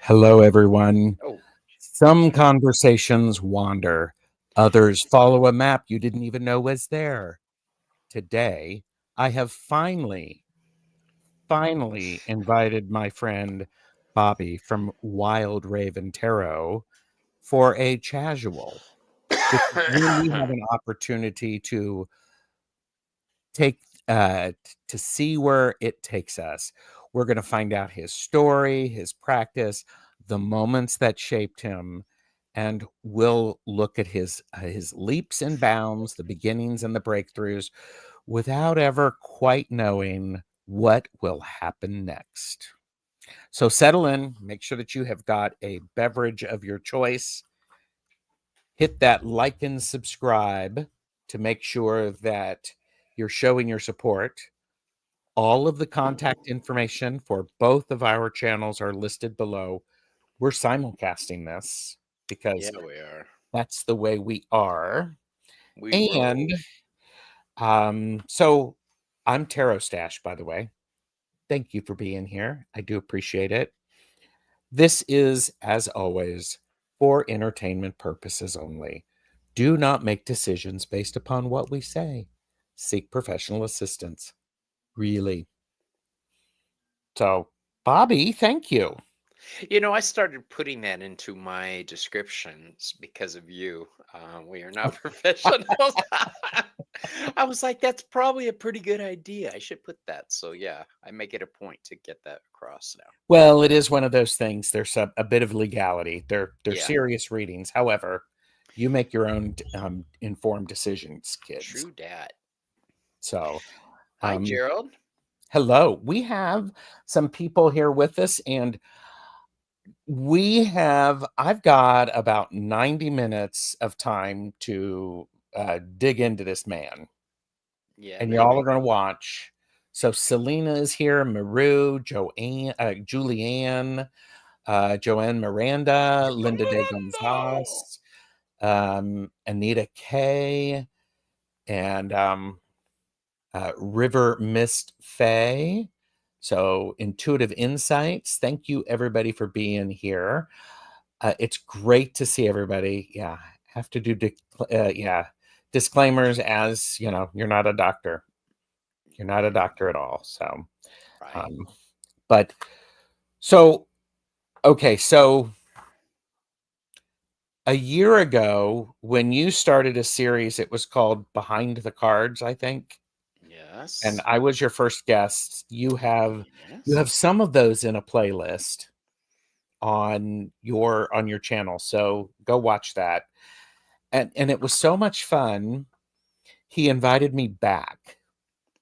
Hello, everyone. Oh, Some conversations wander, others follow a map you didn't even know was there. Today, I have finally invited my friend Bobby from Wild Raven Tarot for a Chasual, which is where we have an opportunity to take to see where it takes us. We're going to find out his story, his practice, the moments that shaped him, and we'll look at his leaps and bounds, the beginnings and the breakthroughs, without ever quite knowing what will happen next. So settle in, make sure that you have got a beverage of your choice. Hit that like and subscribe to make sure that you're showing your support. All of the contact information for both of our channels are listed below. We're simulcasting this yeah, because we are. that's the way we are. We And roll. so I'm TarotStache, by the way. Thank you for being here. I do appreciate it. This is, as always, for entertainment purposes only. Do not make decisions based upon what we say. Seek professional assistance. Really. So, Bobby, thank you. I started putting that into my descriptions because of you. We are not professionals. I was like, that's probably a pretty good idea. I should put that. So yeah, I make it a point to get that across now. Well, it is one of those things. There's a bit of legality. They're Yeah, serious readings. However, you make your own informed decisions, kids. true dat. So, Hi, um, Gerald. hello. We have some people here with us, and I've got about 90 minutes of time to dig into this man, Yeah, and y'all baby. are going to watch. So, Selena is here, Maru, Joanne, Julianne, Joanne Miranda, Linda de No. Gonzalez, Anita Kay, and River Mist Faye. So, Intuitive Insights. Thank you, everybody, for being here. It's great to see everybody. Yeah, have to do disclaimers, as you know, you're not a doctor. You're not a doctor at all. So, Right. um, but so okay, so a year ago when you started a series, it was called Behind the Cards, I think, and Yes. I was your first guest. You have Yes. some of those in a playlist on your channel, so go watch that. And it was so much fun. He invited me back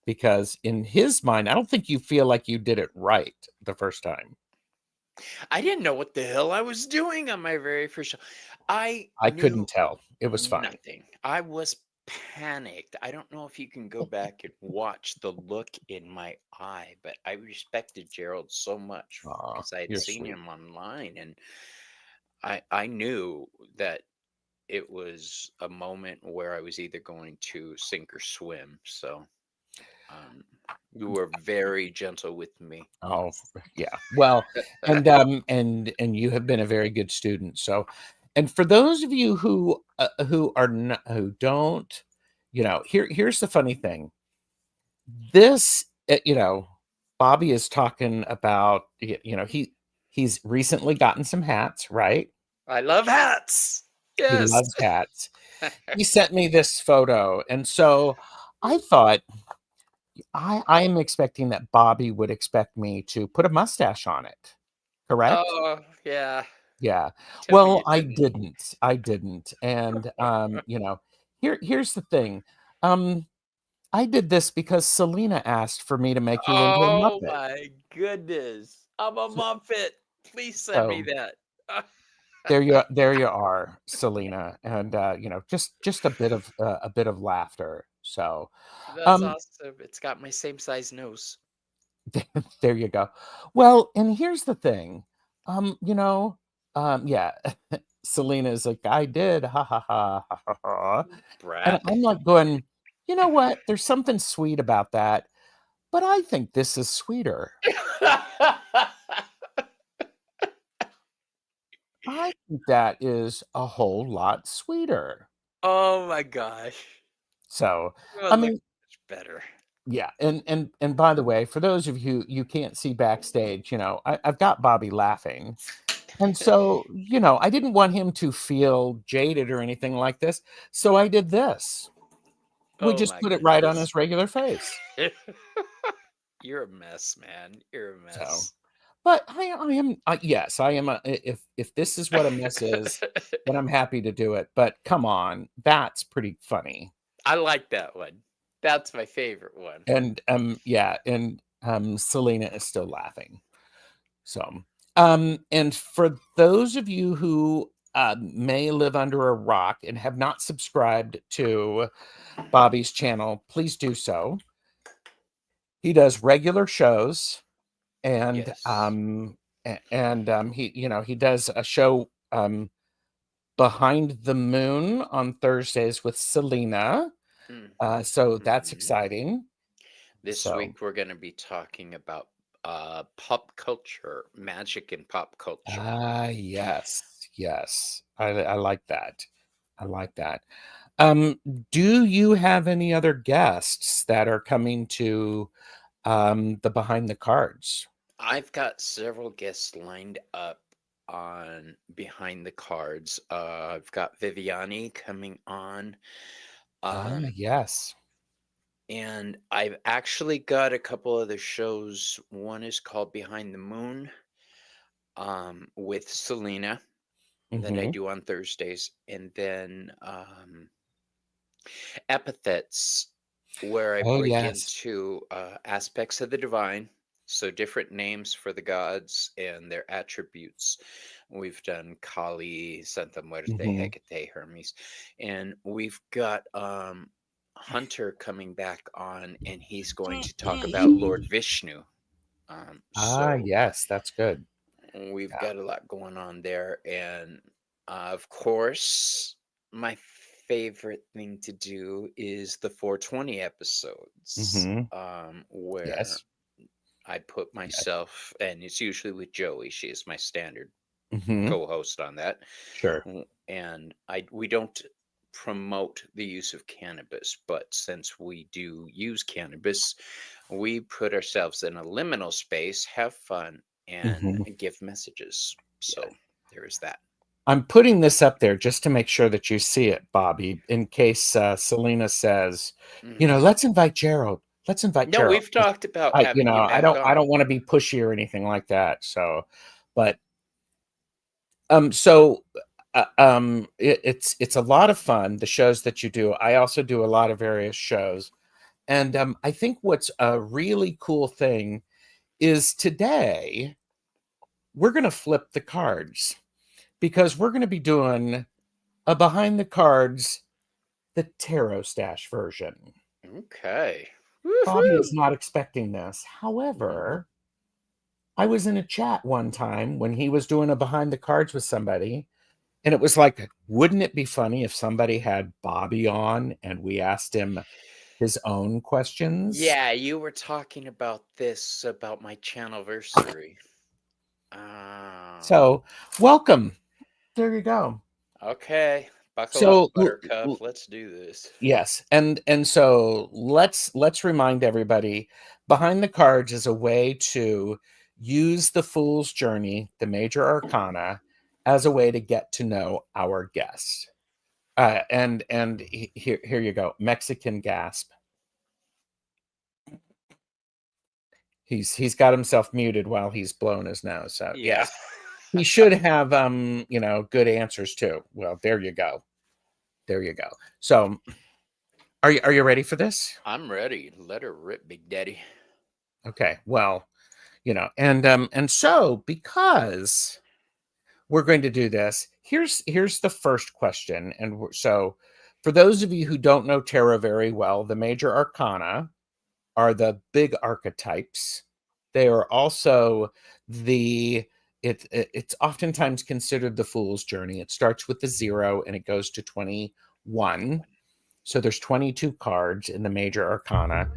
because in his mind, I don't think you feel like you did it right the first time. I didn't know what the hell I was doing on my very first show. I I couldn't knew tell. It was fun. nothing. I was panicked. I don't know if you can go back and watch the look in my eye, but I respected Gerald so much Aw, because I had you're seen sweet. him online, and I knew that it was a moment where I was either going to sink or swim. So um, you were very gentle with me. Oh, yeah. Well, and you have been a very good student. So, and for those of you who are not, who don't, here's the funny thing. This, Bobby is talking about, he's recently gotten some hats, right? I love hats. He Yes. loves hats. He sent me this photo, and so I thought I'm expecting that Bobby would expect me to put a mustache on it. Correct? Oh, yeah. Yeah. Tell me Well, you I didn't. didn't. I didn't. And here's the thing. Um, I did this because Selena asked for me to make you into a Oh Muppet. my goodness. I'm a So, Muppet. Please send me so that. there you are, Selena, and just a bit of laughter. So, That's um, awesome. It's got my same size nose. there you go. Well, and here's the thing. Yeah, Selena is like, I did, ha ha ha ha ha. Ha." And Brat. I'm like going, you know what? There's something sweet about that, but I think this is sweeter. I think that is a whole lot sweeter. Oh my gosh. So, Oh, I look, mean, much better. yeah, and by the way, for those of you can't see backstage, I've got Bobby laughing. And so, I didn't want him to feel jaded or anything like this. So I did this. We Oh just my put it right on goodness. his regular face. You're a mess, man. You're a So, mess. but I am, yes, I am. If this is what a mess is, then I'm happy to do it. But come on, that's pretty funny. I like that one. That's my favorite one. And yeah, and Selena is still laughing. So, and for those of you who may live under a rock and have not subscribed to Bobby's channel, please do so. He does regular shows, and Yes. he does a show Behind the Moon on Thursdays with Selena. So that's Mm-hmm. exciting. This So week we're going to be talking about pop culture, magic and pop culture. yes, yes, I like that. I like that. Um, do you have any other guests that are coming to the Behind the Cards? I've got several guests lined up on Behind the Cards. I've got Viviani coming on. Um, Yes. and I've actually got a couple other shows. One is called Behind the Moon with Selena that I Hmm. do on Thursdays. And then Epithets, where I Oh, break yes. into aspects of the divine. So different names for the gods and their attributes. We've done Kali, Santa Muerte, Hmm. Hecate, Hermes, and we've got Hunter coming back on, and he's going to talk about Lord Vishnu. So Yes, that's good. we've Yeah. got a lot going on there, and of course, my favorite thing to do is the 420 episodes, Hmm. where Yes. I put Yes. myself, and it's usually with Joey. She is my standard Hmm. co-host on that. Sure. And we don't promote the use of cannabis, but since we do use cannabis, we put ourselves in a liminal space, have fun, and Hmm. give messages. Yeah. So there is that. I'm putting this up there just to make sure that you see it, Bobby, in case Selena says, Hmm. let's invite Gerald. Let's invite No, Gerald. we've talked about I, having you I back don't on. want to be pushy or anything like that. So, but so it's a lot of fun. The shows that you do. I also do a lot of various shows, and I think what's a really cool thing is today we're going to flip the cards because we're going to be doing a behind the cards, the TarotStache version. Okay. Bobby is Woohoo! not expecting this. Mhm. However, I was in a chat one time when he was doing a behind the cards with somebody, and it was like, wouldn't it be funny if somebody had Bobby on and we asked him his own questions? Yeah, you were talking about this about my channelversary. Ah, So, welcome. There you go. okay. Buckle up, So, Buttercup. Let's do this. yes, and so let's remind everybody, behind the cards is a way to use the Fool's Journey, the major arcana, as a way to get to know our guests. Here you go. Mexican gasp. He's got himself muted while he's blown his nose. So Yeah. yes, he should have good answers too. Well, there you go. There you go. So are you ready for this? I'm ready. Let her rip, Big Daddy. Okay. Well, and so because we're going to do this, here's the first question. And so for those of you who don't know tarot very well, the major arcana are the big archetypes. They are also it's oftentimes considered the fool's journey. It starts with the 0 and it goes to 21. So there's 22 cards in the major arcana.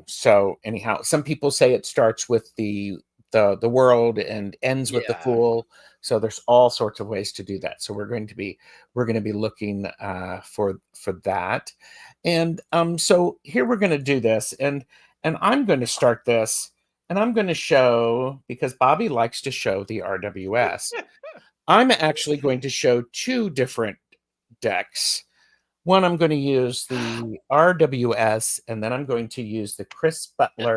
So anyhow, some people say it starts with the world and ends with the Yeah. fool. So there's all sorts of ways to do that. So we're going to be looking for that. And so here we're going to do this, and I'm going to start this, and I'm going to show, because Bobby likes to show the RWS. I'm actually going to show two different decks. One, I'm going to use the RWS, and then I'm going to use the Chris Butler.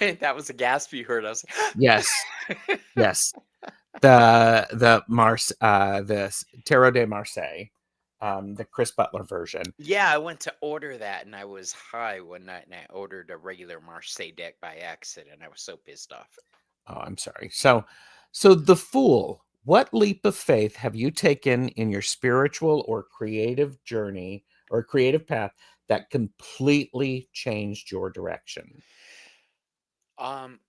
That was a gasp you heard. I was like, Yes, yes. The Tarot de Marseille, the Chris Butler version. yeah, I went to order that and I was high one night and I ordered a regular Marseille deck by accident. I was so pissed off. Oh, I'm sorry. So the Fool. What leap of faith have you taken in your spiritual or creative journey or creative path that completely changed your direction? Um,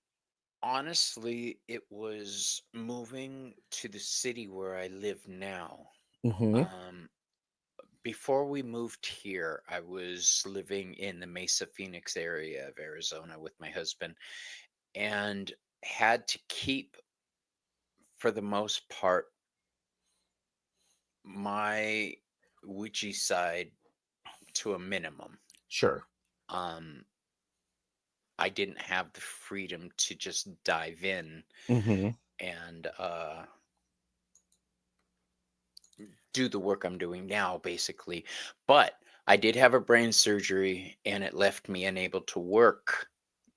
Honestly, it was moving to the city where I live now. Mm-hmm. Um, Before we moved here, I was living in the Mesa Phoenix area of Arizona with my husband and had to keep, for the most part, my witchy side to a minimum. Sure. Um, I didn't have the freedom to just dive in Mm-hmm. and do the work I'm doing now, basically. But I did have a brain surgery and it left me unable to work.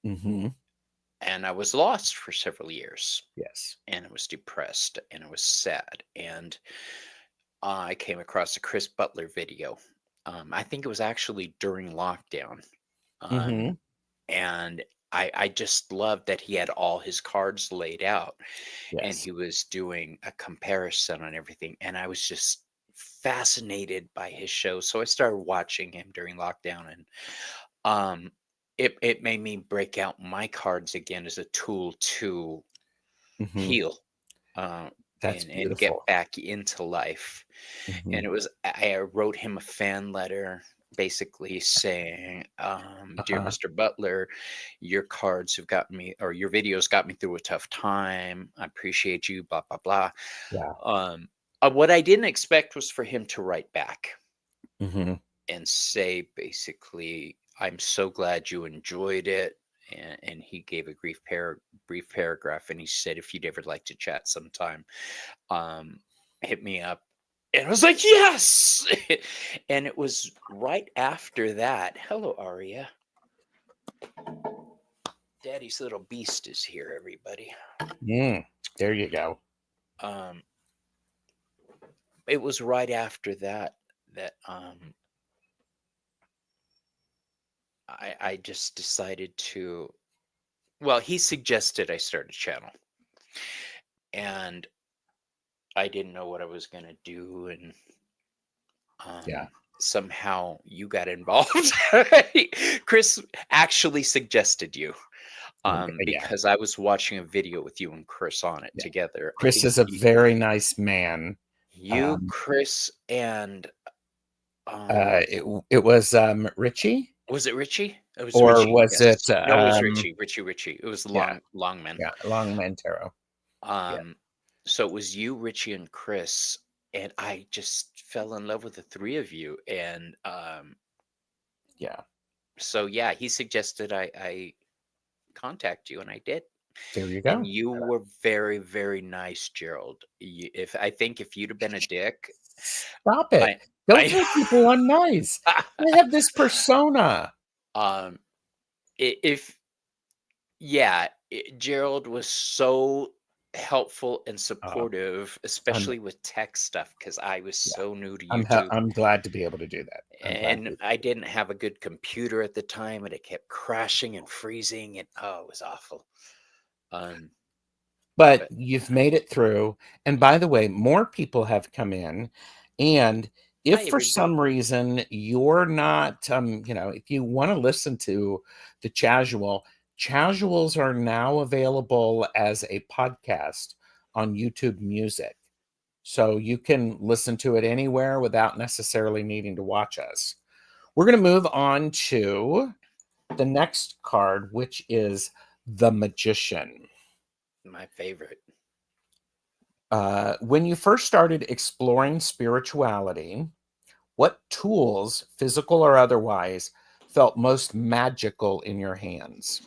Mm-hmm. And I was lost for several years. Yes. And I was depressed and I was sad. And I came across a Chris Butler video. I think it was actually during lockdown. Mm-hmm. Um, and I just loved that he had all his cards laid out and Yes. he was doing a comparison on everything. And I was just fascinated by his show. So I started watching him during lockdown and um, it made me break out my cards again as a tool to Mm-hmm. heal uh, That's and get beautiful. back into life. Mm-hmm. And it was I wrote him a fan letter basically saying, dear Uh-huh. Mr. Butler, your cards have gotten me, or your videos got me through a tough time. I appreciate you, blah, blah, blah. Yeah. What I didn't expect was for him to write back Mm-hmm. and say basically, I'm so glad you enjoyed it. And he gave a brief paragraph and he said, if you'd ever like to chat sometime, um, hit me up. And I was like, yes. And it was right after that. Hello, Aria. Daddy's little beast is here, everybody. There you go. Um, it was right after that that I just decided to. Well, he suggested I start a channel, and I didn't know what I was gonna do, and Yeah. somehow you got involved. Chris actually suggested you. Yeah. Because I was watching a video with you and Chris on it Yeah. together. I Chris think is a very nice man. you, Chris, and It was Richie, was it Richie? It was or Richie. was it Yes, no, it was Richie. Richie. It was yeah, Longman. yeah, Longman Tarot. Yeah. Um, so it was you, Richie, and Chris, and I just fell in love with the three of you. And Yeah. so yeah, he suggested I contact you, and I did. There you And go. you were very, very nice, Gerald. If I think if you'd have been a dick, Stop it. I Don't I tell people I'm nice. I have this persona. um if yeah, Gerald was so helpful and Uh, supportive, I'm especially with tech stuff, because I was yeah, so new to YouTube I'm glad to be able to do that. I'm glad and to. I didn't have a good computer at the time, and it kept crashing and freezing, and oh, it was awful. Um, But but you've made it through. And by the way, more people have come in. And hi, if for everybody. some reason you're not, if you want to listen to the Chasuals are now available as a podcast on YouTube Music. So you can listen to it anywhere without necessarily needing to watch us. We're going to move on to the next card, which is the Magician. My favorite. When you first started exploring spirituality, what tools, physical or otherwise, felt most magical in your hands?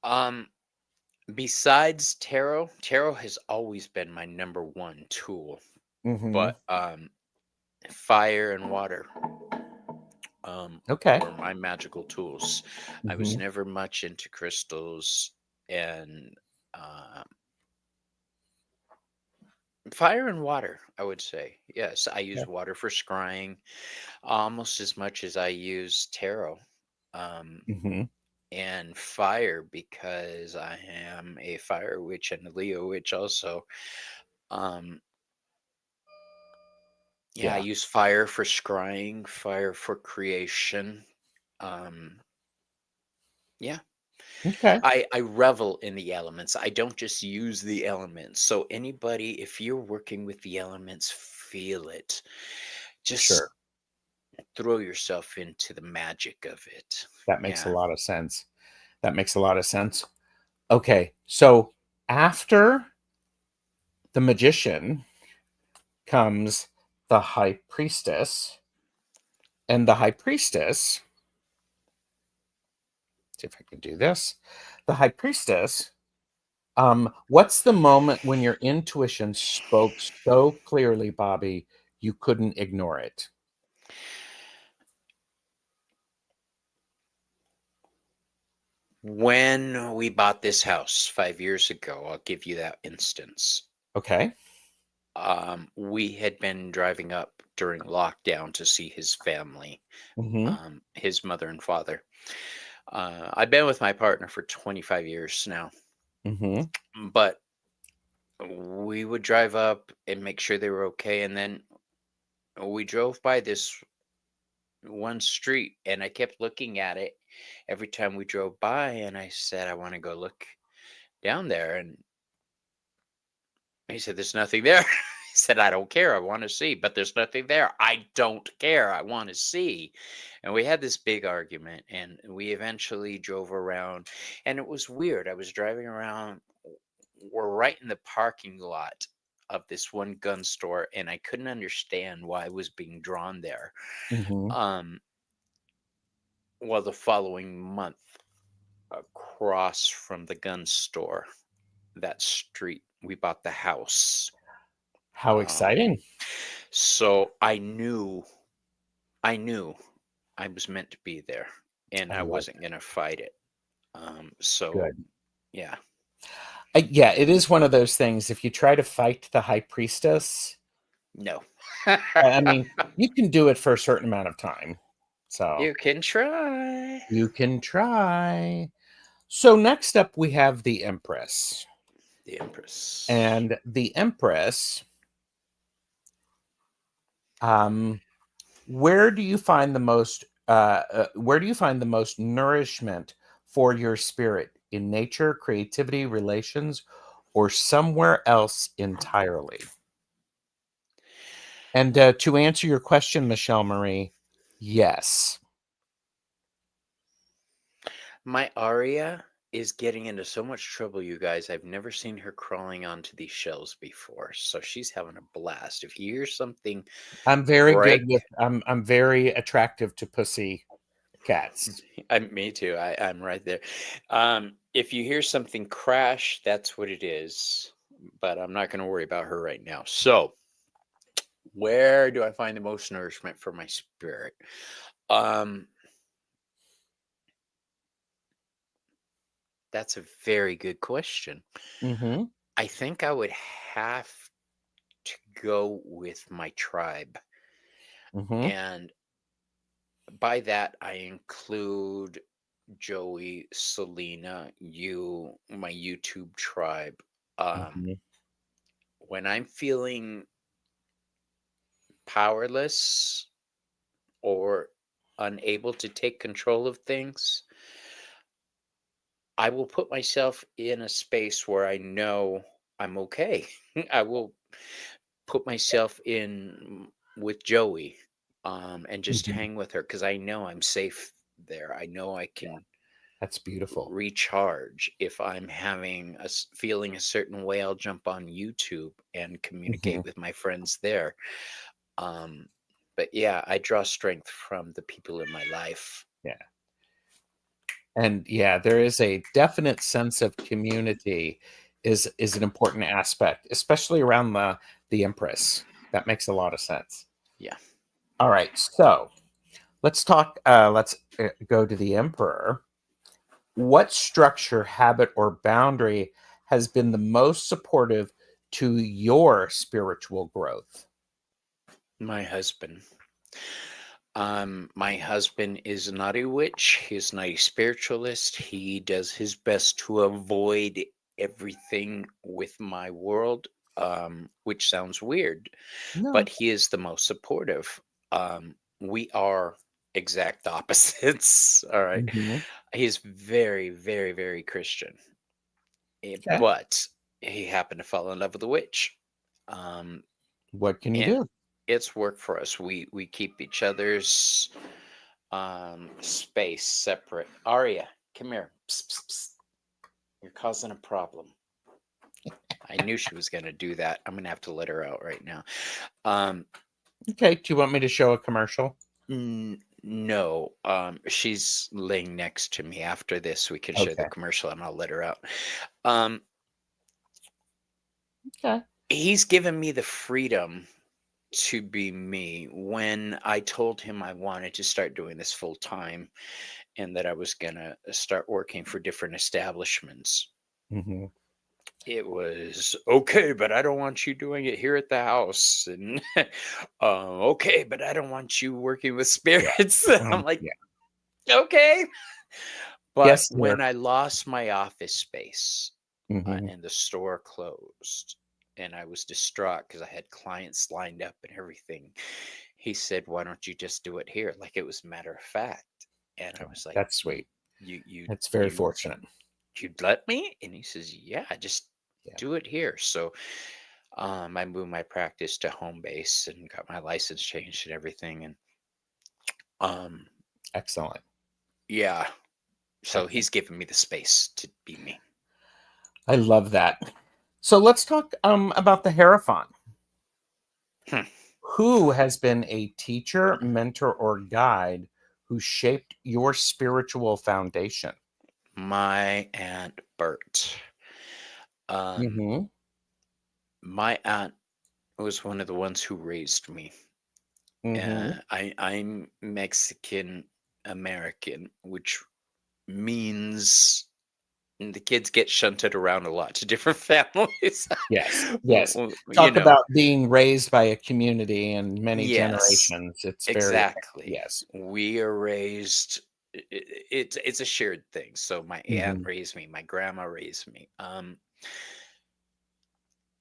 Um, Besides tarot has always been my number one tool, Mhm. but fire and water Okay. were my magical tools. I was Mhm. never much into crystals and uh, fire and water, I would say. Yes, I use Okay. water for scrying almost as much as I use tarot. Um, Mhm. and fire because I am a fire witch and a Leo witch also. Um, yeah, I Yeah. use fire for scrying, fire for creation. Um, yeah, Okay. I revel in the elements. I don't just use the elements. So anybody, if you're working with the elements, feel it. Sure. Just throw yourself into the magic of it. That makes a Yeah. lot of sense. That makes a lot of sense. Okay. So after the magician comes the high priestess, and the high priestess, see if I can do this. The high priestess, what's the moment when your intuition spoke so clearly, Bobby, you couldn't ignore it? When we bought this house 5 years ago, I'll give you that instance. Okay. We had been driving up during lockdown to see his family, Mhm. his mother and father. I've been with my partner for 25 years now, Mhm. but we would drive up and make sure they were okay. And then we drove by this one street, and I kept looking at it every time we drove by. And I said, I want to go look down there. And he said, "There's nothing there." He said, "I don't care. I want to see, but there's nothing there. I don't care. I want to see." And we had this big argument, and we eventually drove around, and it was weird. I was driving around. We're right in the parking lot of this one gun store, and I couldn't understand why I was being drawn there. Mhm. Um, well, the following month, across from the gun store, that street, we bought the house. How Um, exciting. So I knew I was meant to be there and I I love wasn't going to fight it. So good. yeah, Yeah, it is one of those things, if you try to fight the high priestess, no. I mean, you can do it for a certain amount of time. So, You can try. you can try. So next up we have the Empress. The Empress. And the Empress, um, where do you find the most where do you find the most nourishment for your spirit? In nature, creativity, relations, or somewhere else entirely? And to answer your question, Michelle Marie, yes. My Aria is getting into so much trouble, you guys. I've never seen her crawling onto these shelves before. So she's having a blast. If you hear something I'm very good break, with I'm very attractive to pussy cats. me too. I'm right there. If you hear something crash, that's what it is. But I'm not going to worry about her right now. So, where do I find the most nourishment for my spirit? Um, that's a very good question. Mhm. I think I would have to go with my tribe. Mhm. And by that, I include Joey, Selena, you, my YouTube tribe. Um, Mhm. when I'm feeling powerless or unable to take control of things, I will put myself in a space where I know I'm okay. I will put myself in with Joey and just Mhm. hang with her because I know I'm safe there. I know I can. That's beautiful. recharge. If I'm feeling a certain way, I'll jump on YouTube and Hmm. communicate with my friends there. Um, but yeah, I draw strength from the people in my life. Yeah. And yeah, there is a definite sense of community is an important aspect, especially around the Empress. That makes a lot of sense. Yeah. All right, so let's go to the Emperor. What structure, habit, or boundary has been the most supportive to your spiritual growth? My husband. My husband is not a witch. He's not a spiritualist. He does his best to avoid everything with my world, which sounds weird, No. but he is the most supportive. We are exact opposites. All right. Hmm. He's very, very, very Christian, Okay. but he happened to fall in love with a witch. Um, What can you and do? it's worked for us. We keep each other's space separate. Aria, come here. Psst, psst, psst. You're causing a problem. I knew she was going to do that. I'm going to have to let her out right now. Um, Okay. Do you want me to show a commercial? no, she's laying next to me. After this, we can share the Okay. commercial and I'll let her out. Um, Okay. he's given me the freedom to be me. When I told him I wanted to start doing this full time and that I was going to start working for different establishments, Hmm. it was okay, but I don't want you doing it here at the house. And okay, but I don't want you working with Yeah. spirits. I'm like, Yeah. okay. But Yes, when dear. I lost my office space Hmm. and the store closed, and I was distraught because I had clients lined up and everything, he said, "Why don't you just do it here?" Like it was matter of fact. And I Oh, was like, that's sweet. "You, you, That's very you, fortunate. you'd let me?" And he says, "Yeah, just Yeah. do it here." So I moved my practice to home base and got my license changed and everything. And um, Excellent. yeah, so Excellent. he's given me the space to be me. I love that. So let's talk about the Hierophant. Hmm. Who has been a teacher, mentor, or guide who shaped your spiritual foundation? My aunt Bert. Um, Hmm. my aunt was one of the ones who raised me. Hmm. I'm Mexican American, which means the kids get shunted around a lot to different families. Yes. Well, Yes. you Talk know, about being raised by a community and many yes, generations. It's very, exactly. yes. We are raised. It's a shared thing. So my aunt Hmm. raised me. My grandma raised me.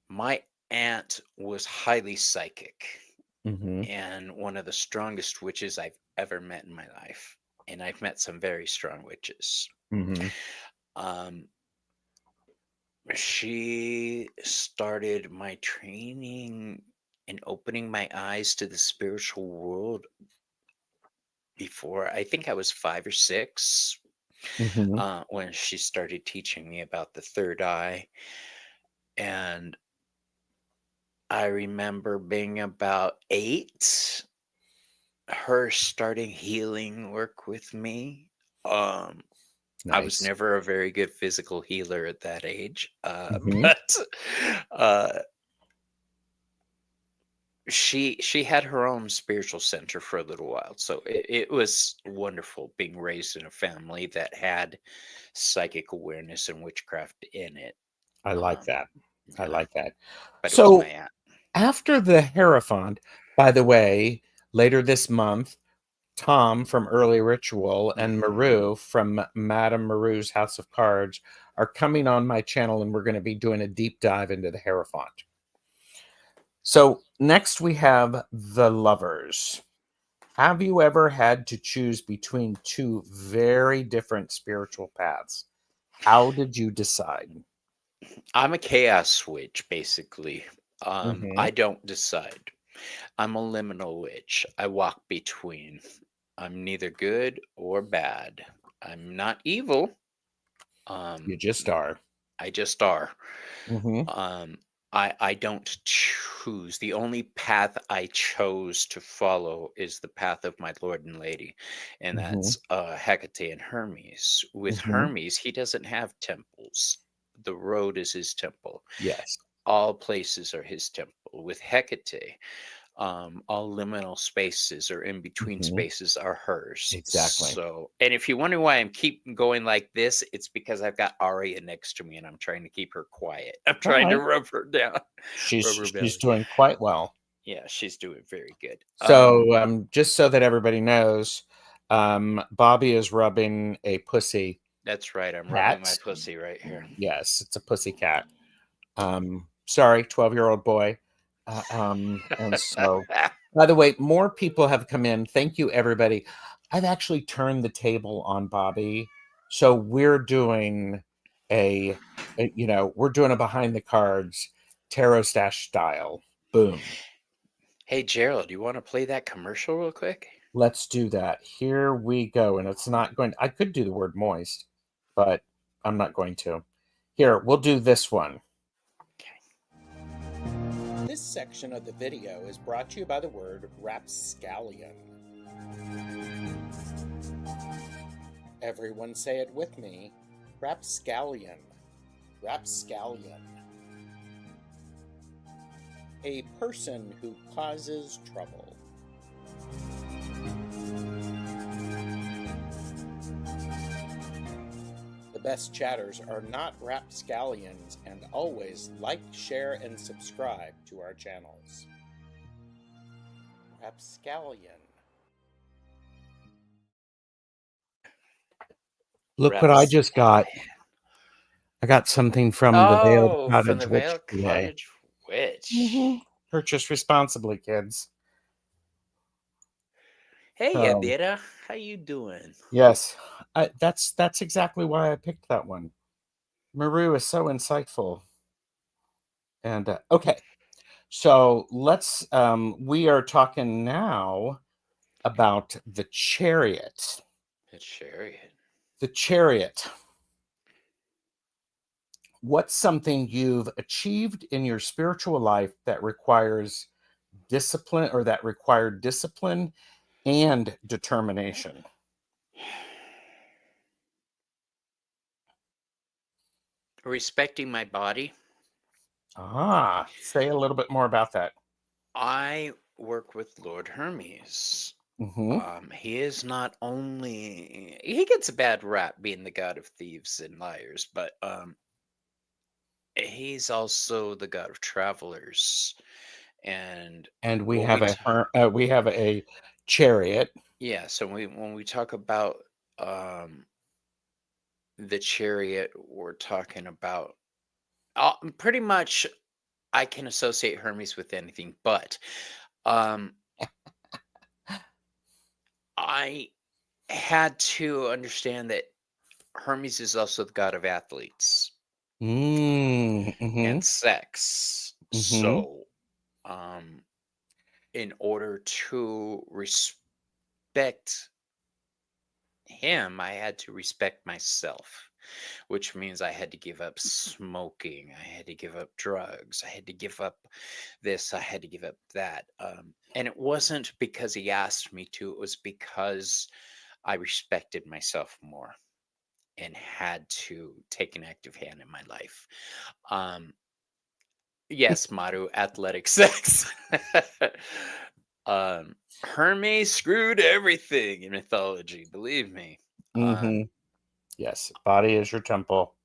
My aunt was highly psychic Hmm. and one of the strongest witches I've ever met in my life. And I've met some very strong witches. Hmm. Um, she started my training and opening my eyes to the spiritual world before I think I was 5 or 6, Hmm. when she started teaching me about the third eye. And I remember being about 8, her starting healing work with me. Um, I was Nice. never a very good physical healer at that age, Hmm. but uh, she had her own spiritual center for a little while, so it was wonderful being raised in a family that had psychic awareness and witchcraft in it. I like Um, that. I yeah, like that. but it was my So aunt. after the Hierophant, by the way, later this month, Tom from Early Ritual and Hmm. Maru from Madame Maru's House of Cards are coming on my channel, and we're going to be doing a deep dive into the Hierophant. So next we have the Lovers. Have you ever had to choose between two very different spiritual paths? How did you decide? I'm a chaos switch, basically. Hmm. I don't decide. I'm a liminal witch. I walk between. I'm neither good or bad. I'm not evil. You just are. I just are. Mm-hmm. I don't choose. The only path I chose to follow is the path of my Lord and Lady, and Mm-hmm. that's Hecate and Hermes. With Mm-hmm. Hermes, he doesn't have temples. The road is his temple. Yes. All places are his temple. With Hecate, all liminal spaces or in between Mm-hmm. spaces are hers. Exactly. So, and if you wonder why I'm keep going like this, it's because I've got Aria next to me and I'm trying to keep her quiet. I'm All trying to right. rub her down, rub her She's belly. doing quite well. Yeah, she's doing very good. So, just so that everybody knows, Bobby is rubbing a pussy That's right. I'm rubbing my cat. pussy right here. Yes, it's a pussy cat. Sorry, 12-year-old boy. And so, by the way, more people have come in. Thank you, everybody. I've actually turned the table on Bobby. So we're doing we're doing a behind the cards TarotStache style. Boom. Hey, Gerald, you want to play that commercial real quick? Let's do that. Here we go. And it's not going, I could do the word moist, but I'm not going to. Here, we'll do this one. This section of the video is brought to you by the word rapscallion. Everyone say it with me. Rapscallion. Rapscallion. A person who causes trouble. The best chatters are not rapscallions, and always like, share, and subscribe to our channels. Rapscallion. Look what I just got. I got something from the Veiled Oh, from the Cottage Witch Veiled today. Cottage Witch. Purchase responsibly, kids. Hey, So, Yadira, how you doing? yes, that's exactly why I picked that one. Maru is so insightful. And okay, so let's. We are talking now about the Chariot. The Chariot. The Chariot. What's something you've achieved in your spiritual life that requires discipline, or that required discipline and determination? Respecting my body. Say a little bit more about that. I work with Lord Hermes. Mm-hmm. He is not only he gets a bad rap being the god of thieves and liars, but he's also the god of travelers. And And we when have a chariot. yeah, so when we talk about um the chariot, we're talking about pretty much I can associate Hermes with anything, but um I had to understand that Hermes is also the god of athletes Mm-hmm. and sex. Mm-hmm. So, um, in order to respect him, I had to respect myself, which means I had to give up smoking, I had to give up drugs, I had to give up this, I had to give up that. And it wasn't because he asked me to, it was because I respected myself more and had to take an active hand in my life. Um, yes, Maru, athletic sex. Hermes screwed everything in mythology, believe me. Mm-hmm. Yes, body is your temple.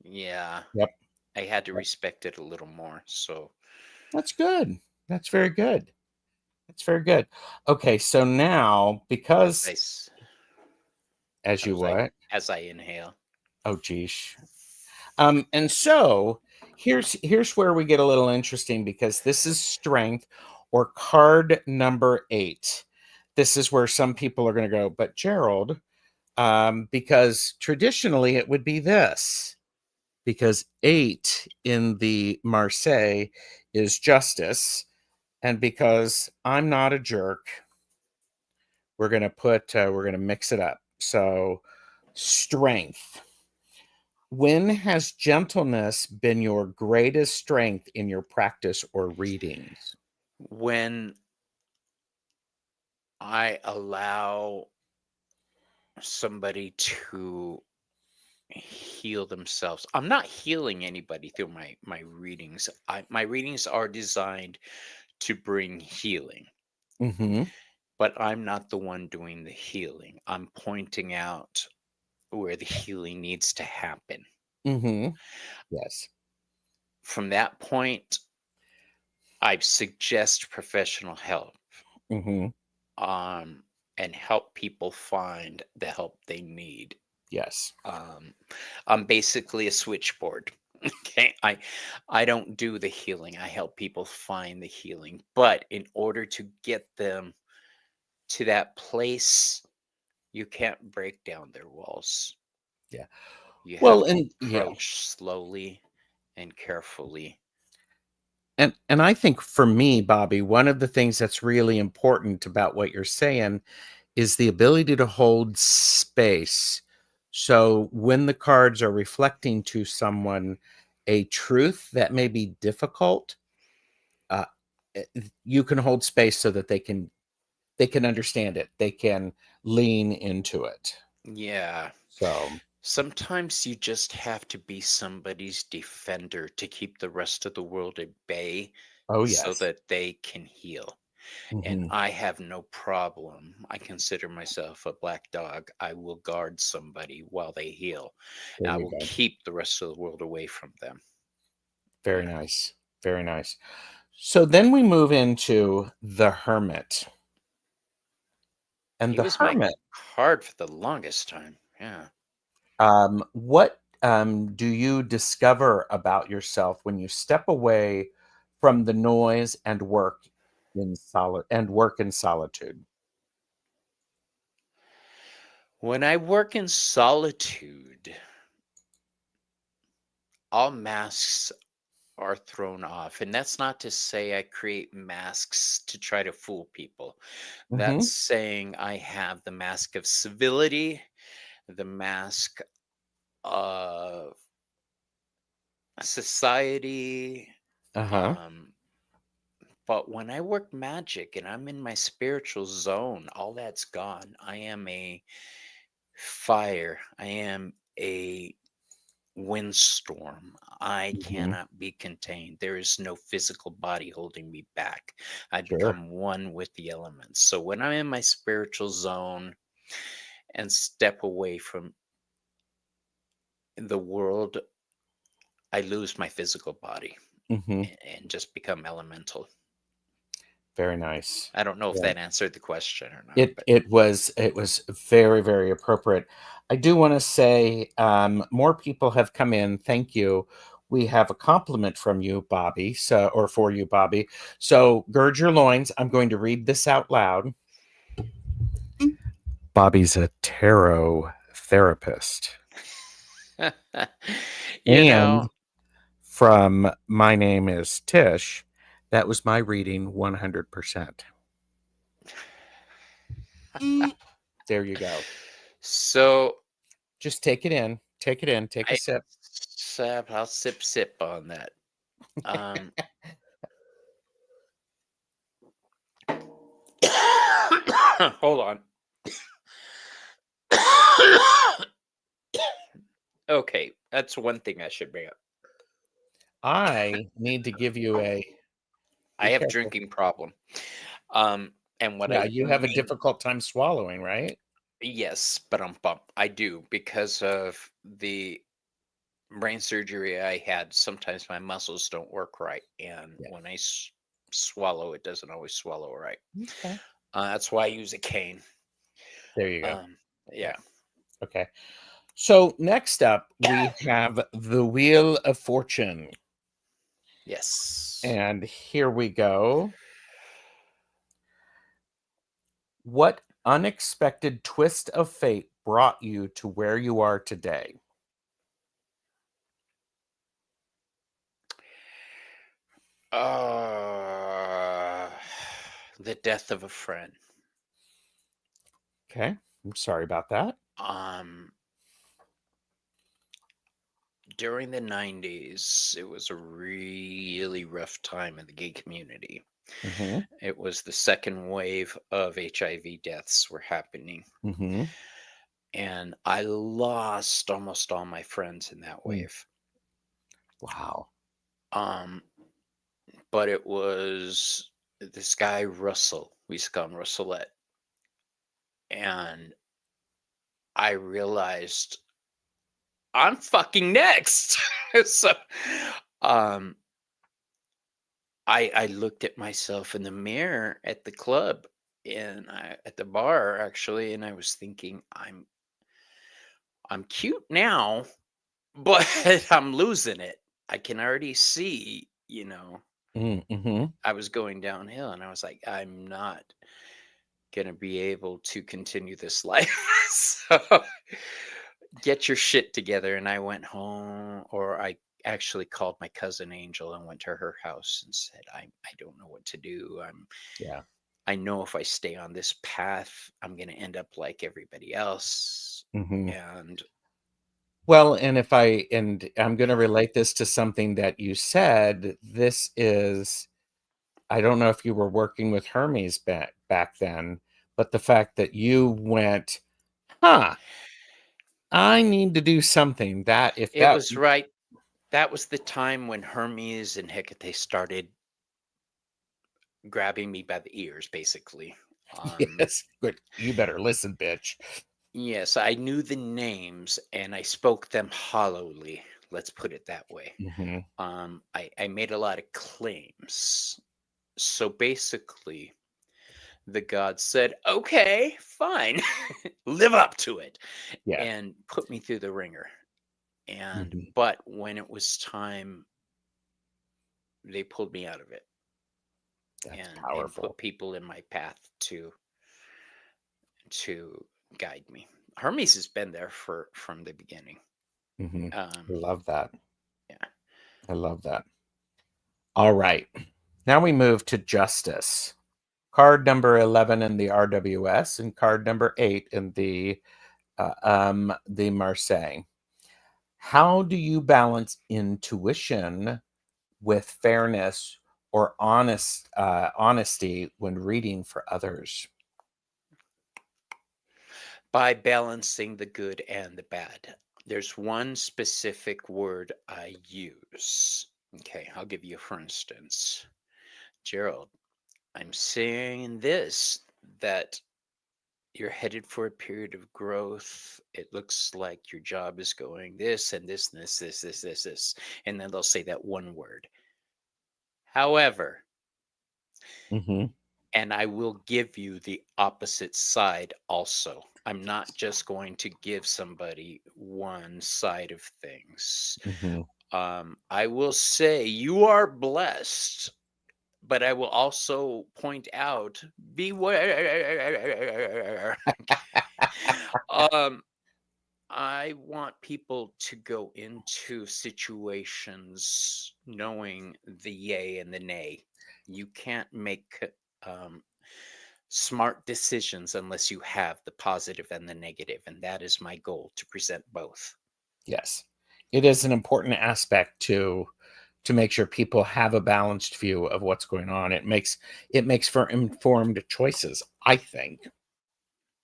Yeah, Yep. I had to Yep. respect it a little more. So, That's good. That's very good. That's very good. Okay, so now, as I, because s- as you as I, what? as I inhale, Oh, geez. And so here's where we get a little interesting, because this is strength, or card number 8. This is where some people are going to go, but Gerald, because traditionally it would be this, because 8 in the Marseille is justice, and because I'm not a jerk, we're going to mix it up. So Strength. When has gentleness been your greatest strength in your practice or readings? When I allow somebody to heal themselves. I'm not healing anybody through my readings. My readings are designed to bring healing, Mhm. but I'm not the one doing the healing. I'm pointing out where the healing needs to happen. Mhm. Yes. From that point, I suggest professional help, Mhm. um, and help people find the help they need. Yes. Um, I'm basically a switchboard. Okay, I don't do the healing. I help people find the healing, but in order to get them to that place, you can't break down their walls. Yeah. You have Well, to and yeah. approach slowly and carefully. And I think for me, Bobby, one of the things that's really important about what you're saying is the ability to hold space. So when the cards are reflecting to someone a truth that may be difficult, uh, you can hold space so that they can understand it. They can lean into it. Yeah. So, Sometimes you just have to be somebody's defender to keep the rest of the world at bay oh so yes. that they can heal. And Hmm. I have no problem. I consider myself a black dog. I will guard somebody while they heal. There And I you will go. keep the rest of the world away from them. Very Yeah. nice. Very nice. So then we move into the hermit. And He the was my hermit, card for the longest time. Yeah. what do you discover about yourself when you step away from the noise and work in solitude? When I work in solitude, all masks are thrown off. And that's not to say I create masks to try to fool people. That's Hmm. saying I have the mask of civility, the mask of society. Uh-huh. Um, but when I work magic and I'm in my spiritual zone, all that's gone. I am a fire. I am a windstorm. I Hmm. cannot be contained. There is no physical body holding me back. I Sure. become one with the elements. So when I'm in my spiritual zone and step away from the world, I lose my physical body Hmm. and just become elemental. Very nice. I don't know if Yeah. that answered the question or not, It but it was very, very appropriate. I do wanna say, more people have come in, thank you. We have a compliment from you, Bobby, or for you, Bobby. So, gird your loins, I'm going to read this out loud. Bobby's a tarot therapist, you and know, from "My name is Tish," that was my reading 100%. There you go. so Just take it in, take it in, take a I sip. I'll sip on that. Um hold on. Okay, that's one thing I should bring up. I need to give you a I be have careful. drinking problem. And what Yeah, I you have a mean, difficult time swallowing, right? yes, but I do because of the brain surgery I had. Sometimes my muscles don't work right, and Yeah. when I swallow, it doesn't always swallow right. Okay. That's why I use a cane. There you go. Um, Yeah. yeah, Okay. So next up, we have the Wheel of Fortune. yes. And here we go. What unexpected twist of fate brought you to where you are today? Uh, the death of a friend. Okay. I'm sorry about that. Um, during the 90s, it was a really rough time in the gay community. Mhm. It was the second wave of HIV deaths were happening. Mhm. And I lost almost all my friends in that Mm. wave. Wow. Um, but it was this guy, Russell. We used to call him Russellette. And I realized I'm fucking next. So um I looked at myself in the mirror at the club and at the bar actually, and I was thinking I'm cute now, but I'm losing it. I can already see, Mhm. I was going downhill and I was like, I'm not gonna be able to continue this life. So get your shit together. And I went home, or I actually called my cousin Angel and went to her house and said, I don't know what to do. Yeah. I know if I stay on this path, I'm gonna end up like everybody else. Mhm. And Well, and I'm gonna relate this to something that you said. This is I don't know if you were working with Hermes back then, but the fact that you went, "Huh, I need to do something." That if it that was right. That was the time when Hermes and Hecate started grabbing me by the ears, basically. yes, but you better listen, bitch. Yes, I knew the names and I spoke them hollowly. Let's put it that way. Mhm. I made a lot of claims. So basically, the god said, okay, fine, live up to it, Yeah. and put me through the ringer. And, Mhm. but when it was time, they pulled me out of it That's and powerful. put people in my path to guide me. Hermes has been there from the beginning. Mhm. Um, Love that. yeah. I love that. All right. Now we move to justice. Card number 11 in the RWS and card number 8 in the Marseille. How do you balance intuition with fairness or honesty when reading for others? By balancing the good and the bad. There's one specific word I use. Okay, I'll give you for instance. Gerald, I'm saying this that you're headed for a period of growth. It looks like your job is going this and this and this. And then they'll say that one word. However, Mhm. and I will give you the opposite side also. I'm not just going to give somebody one side of things. Mhm. I will say you are blessed, but I will also point out beware. um, I want people to go into situations knowing the yay and the nay. You can't make um, smart decisions unless you have the positive and the negative, and that is my goal, to present both. Yes. It is an important aspect to make sure people have a balanced view of what's going on. It makes for informed choices, I think.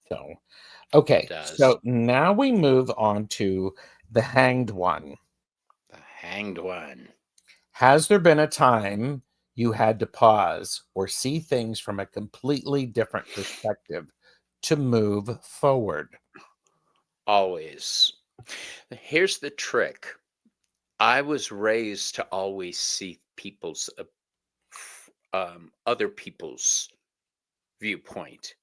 So, It okay. does. So now we move on to the hanged one. The hanged one. Has there been a time you had to pause or see things from a completely different perspective to move forward? Always. Here's the trick. I was raised to always see other people's viewpoint.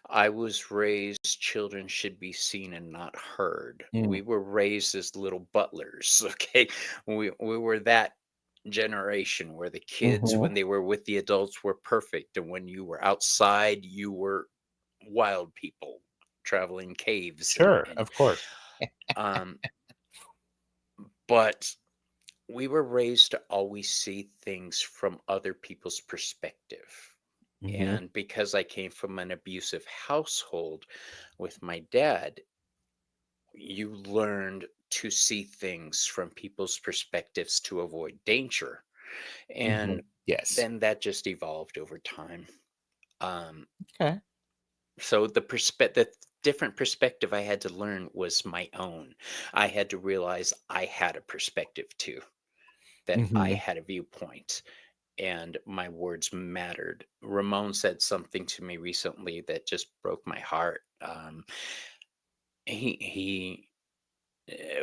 I was raised children should be seen and not heard. Mm. We were raised as little butlers, okay? We were that generation where the kids, Mhm. when they were with the adults, were perfect, and when you were outside, you were wild people traveling caves Sure, and of course. um but we were raised to always see things from other people's perspective. Mhm. And because I came from an abusive household with my dad, you learned to see things from people's perspectives to avoid danger. And Yes. then that just evolved over time. Um, Okay. so the different perspective I had to learn was my own. I had to realize I had a perspective too, that I Mhm. had a viewpoint, and my words mattered. Ramon said something to me recently that just broke my heart. He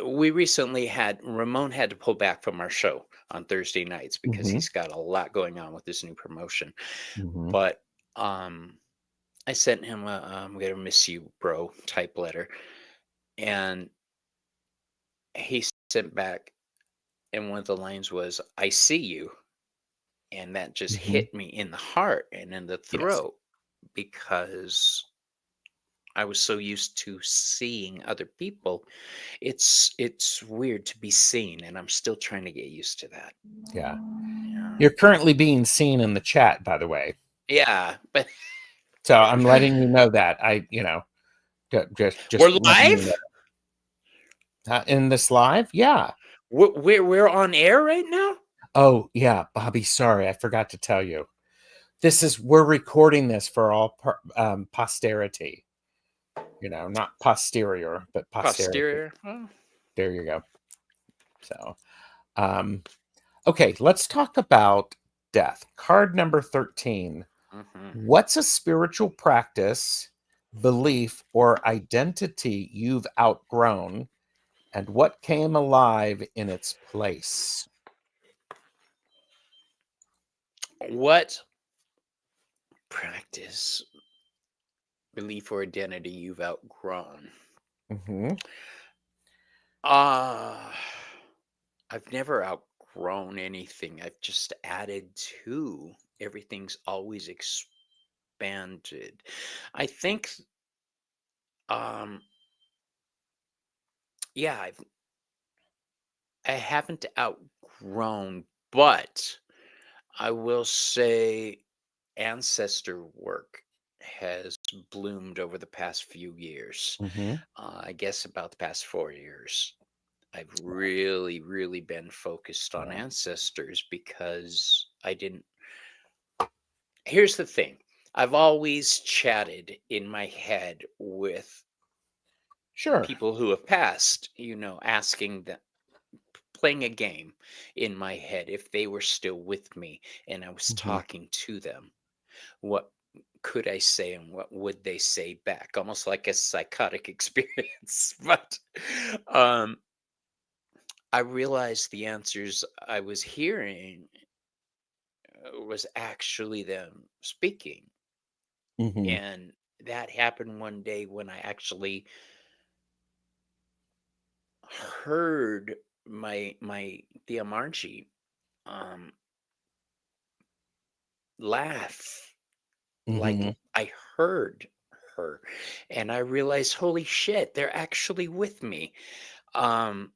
we recently had Ramon had to pull back from our show on Thursday nights because Mhm. he's got a lot going on with his new promotion. Mhm. But um, I sent him a "I'm gonna miss you, bro" type letter, and he sent back, and one of the lines was, "I see you," and that just Mhm. hit me in the heart and in the Yes. throat because I was so used to seeing other people. It's weird to be seen, and I'm still trying to get used to that. Yeah. Yeah. You're currently being seen in the chat, by the way. Yeah, but So I'm letting you know that. Just we're letting you know. live? In this live? Yeah. We're on air right now? Oh, yeah, Bobby, sorry, I forgot to tell you. We're recording this for all posterity. Not posterior, but posterity. Posterior? Oh, There you go. So, um, okay, let's talk about death. Card number 13. mhm. What's a spiritual practice, belief, or identity you've outgrown, and what came alive in its place? What practice, belief, or identity you've outgrown? Hmm. Uh, I've never outgrown anything. I've just added to. Everything's always expanded. I think, um, yeah, I haven't outgrown, but I will say ancestor work has bloomed over the past few years. Hmm. I guess about the past 4 years. I've really, really been focused on Yeah. ancestors because I didn't. Here's the thing, I've always chatted in my head with Sure. people who have passed, asking them, playing a game in my head if they were still with me and I was Hmm. talking to them. What could I say and what would they say back? Almost like a psychotic experience. But um, I realized the answers I was hearing was actually them speaking. Hmm. And that happened one day when I actually heard my Diamarchi um, laugh. Like Hmm. I heard her, and I realized, holy shit, they're actually with me. Um,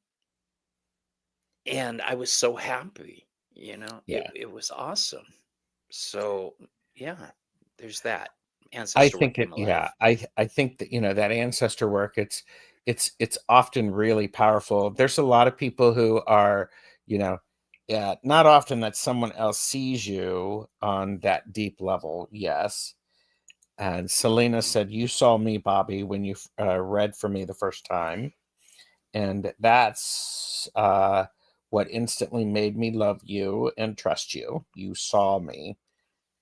and I was so happy, Yeah. it was awesome. So yeah, there's that. I Ancestor work think came alive. I think that that ancestor work, it's often really powerful. There's a lot of people who are, you know, yeah, not often that someone else sees you on that deep level. Yes. And Selena said, "You saw me, Bobby, when you read for me the first time." And that's what instantly made me love you and trust you. You saw me.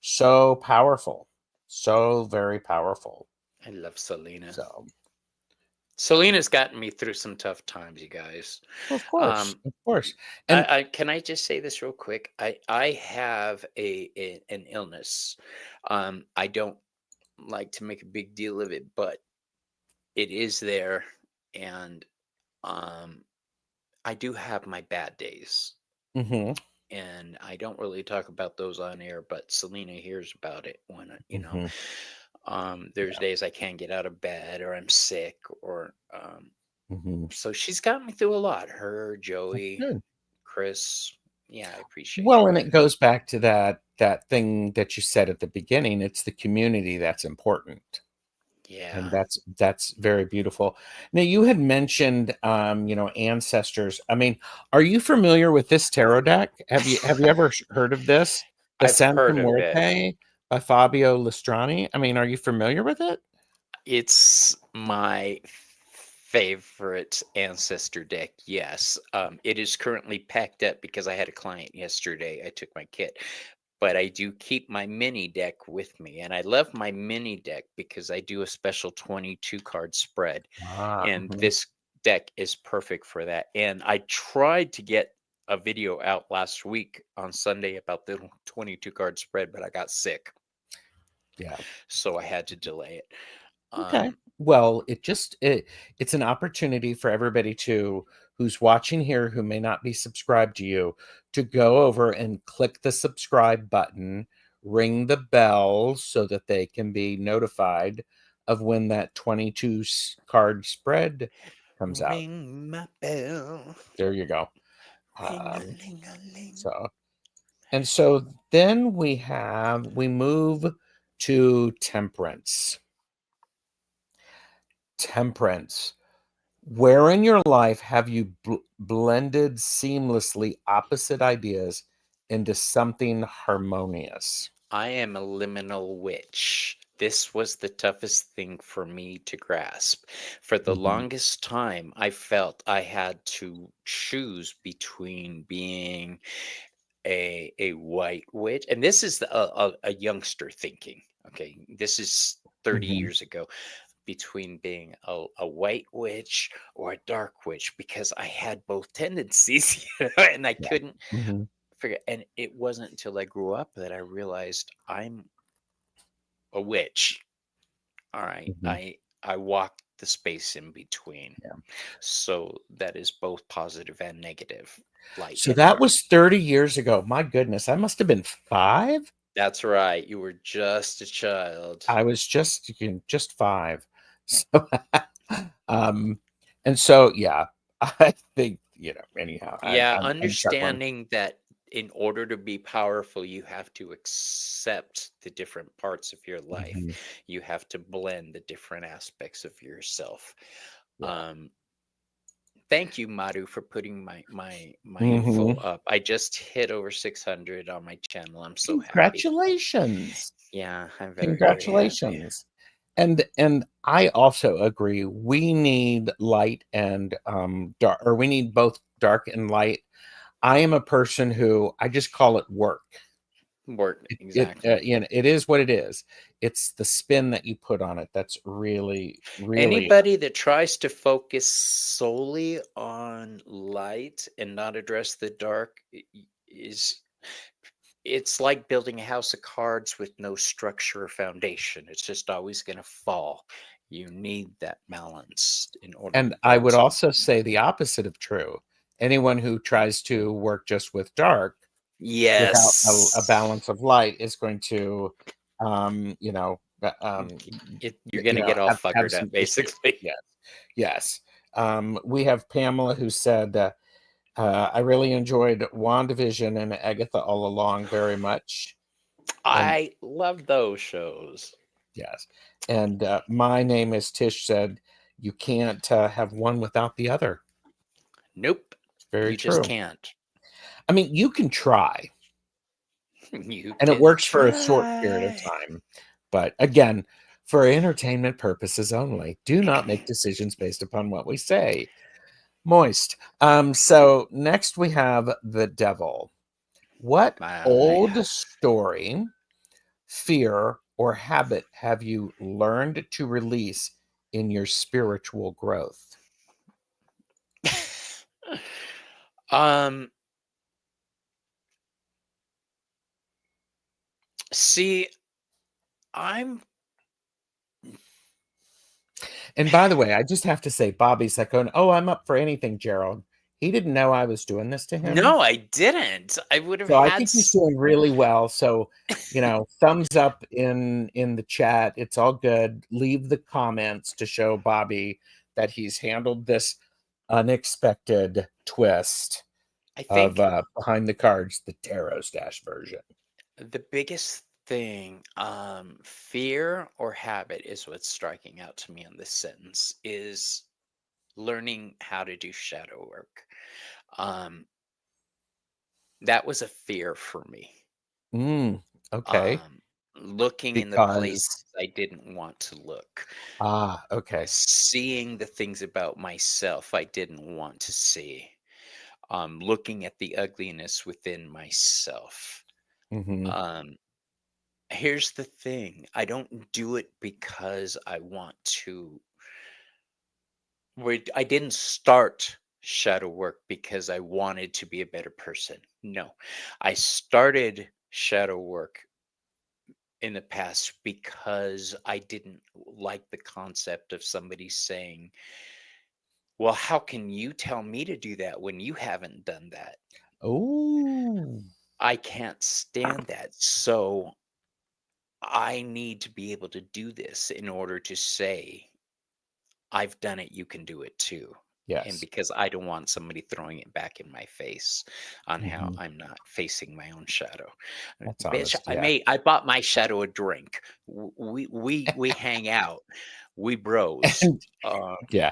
So powerful. So very powerful. I love Selena. So, Selena's gotten me through some tough times, you guys. of course, Um, of course. And I can I just say this real quick? I have an illness. I don't like to make a big deal of it, but it is there, and um, I do have my bad days, mhm, and I don't really talk about those on air, but Selena hears about it when mhm, there's yeah, days I can't get out of bed or I'm sick or mhm. so she's got me through a lot. Her, That's Joey, good. Chris. Yeah, I appreciate Well, and that. it goes back to that thing that you said at the beginning. It's the community that's important. And Yeah. that's very beautiful. Now you had mentioned ancestors. I mean, are you familiar with this tarot deck? Have you ever heard of this? The I've Santa heard of it. Muerte by Fabio Listrani. I mean, are you familiar with it? It's my favorite ancestor deck. Yes. It is currently packed up because I had a client yesterday. I took my kit, but I do keep my mini deck with me. And I love my mini deck because I do a special 22 card spread. Ah, And this deck is perfect for that. And I tried to get a video out last week on Sunday about the 22 card spread, but I got sick. yeah. So I had to delay it. Okay. Well, it's an opportunity for everybody who's watching here who may not be subscribed to you to go over and click the subscribe button, ring the bell so that they can be notified of when that 22 card spread comes out. Ring my bell. There you go. Ring a Um, ling a ling. so then we move to temperance. Temperance. Where in your life have you blended seamlessly opposite ideas into something harmonious? I am a liminal witch. This was the toughest thing for me to grasp. For the Mhm, longest time, I felt I had to choose between being a white witch, and this is a youngster thinking. Okay, this is 30 mhm, years ago, between being a white witch or a dark witch, because I had both tendencies, and I yeah, couldn't mhm, figure. And it wasn't until I grew up that I realized I'm a witch. All right, mhm, I walk the space in between, yeah. so that is both positive and negative, light So and that dark. was 30 years ago. My goodness, I must have been 5. That's right. You were just a child. I was just 5. So, um, and so, yeah, I think, anyhow, Yeah, I'm chuckling. understanding that in order to be powerful, you have to accept the different parts of your life. Mhm, You have to blend the different aspects of yourself. yeah. Um, Thank you, Maru, for putting my info Mhm. up. I just hit over 600 on my channel. I'm so happy. Congratulations. Yeah, I'm very, very happy. Congratulations. And I also agree. We need light and dark, or we need both dark and light. I am a person who I just call it work. Work, It exactly. it is what it is. It's the spin that you put on it that's really, really. Anybody that tries to focus solely on light and not address the dark is, it's like building a house of cards with no structure or foundation. It's just always going to fall. You need that balance in order to And I build would something. also say the opposite of true. Anyone who tries to work just with dark without a Yes. balance of light is going to, You're going to get all have fuckered some up, issues. basically. Yes, yes. We have Pamela who said, "I really enjoyed WandaVision and Agatha all along very much." And I love those shows. yes, and my name is Tish said, "You can't have one without the other." Nope. It's very You just true. can't. I mean, you can try, You and it can works for a short period of try. time. But again, for entertainment purposes only, do not make decisions based upon what we say. Moist. So next we have the devil. What old My. story, fear, or habit have you learned to release in your spiritual growth? um See, I'm And by the way, I just have to say, Bobby's like going, "Oh, I'm up for anything, Gerald." He didn't know I was doing this to him. no, I didn't. I would have So I had think he's doing really well. So, thumbs up in the chat. It's all good. Leave the comments to show Bobby that he's handled this unexpected twist I of think behind the cards, the TarotStache version. the biggest thing. Fear or habit is what's striking out to me in this sentence is learning how to do shadow work. Um, that was a fear for me. Mm, okay. Um, Looking in the Because places I didn't want to look, okay. seeing the things about myself I didn't want to see, looking at the ugliness within myself. Mhm. Um, Here's the thing, I don't do it because I want to. I didn't start shadow work because I wanted to be a better person. No, I started shadow work in the past because I didn't like the concept of somebody saying, well, how can you tell me to do that when you haven't done that? Ooh. I can't stand that. So I need to be able to do this in order to say, I've done it, you can do it too. And Yes. because I don't want somebody throwing it back in my face on how Mhm. I'm not facing my own shadow. That's Bitch, honest, yeah. I bought my shadow a drink. We hang out. We bros. And Uh yeah.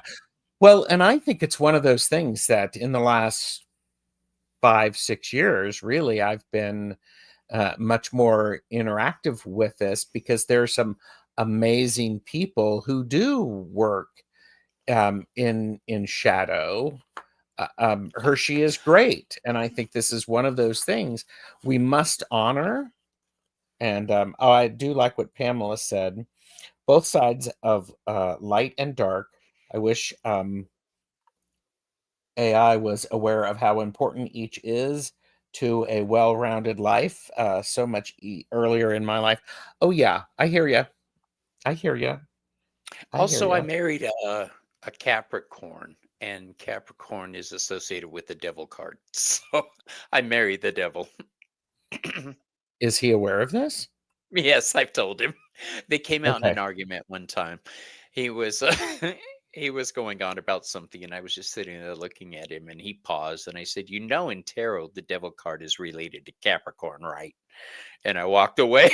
Well, and I think it's one of those things that in the last 5, 6 years, really, I've been, much more interactive with this because there are some amazing people who do work, in shadow. Hershey is great, and I think this is one of those things we must honor, and, oh, I do like what Pamela said, both sides of, light and dark. I wish, AI was aware of how important each is to a well-rounded life, so much earlier in my life. Oh yeah, I hear you. I hear you. I hear Also, I you. married a Capricorn, and Capricorn is associated with the devil card. So I married the devil. Is he aware of this? Yes, I've told him. They came out in Okay. an argument one time. He was he was going on about something, and I was just sitting there looking at him, and he paused, and I said, "You know, in tarot, the devil card is related to Capricorn, right?" And I walked away.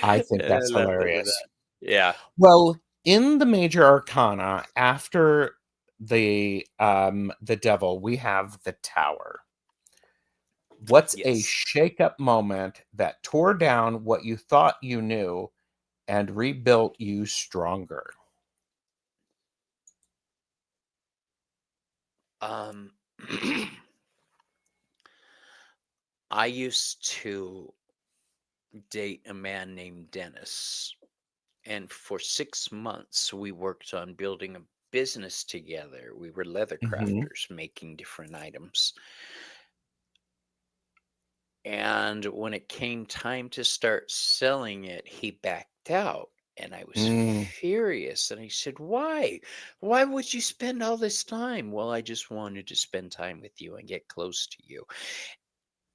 I think And I that's left it with hilarious. that. Yeah. Well, in the major arcana, after the devil, we have the tower. What's a Yes. shake-up moment that tore down what you thought you knew and rebuilt you stronger? Um, I used to date a man named Dennis, and for 6 months we worked on building a business together. We were leather Mhm. crafters making different items. And when it came time to start selling it, he backed out. And I was Mm, furious. And I said, why? Why would you spend all this time? Well, I just wanted to spend time with you and get close to you.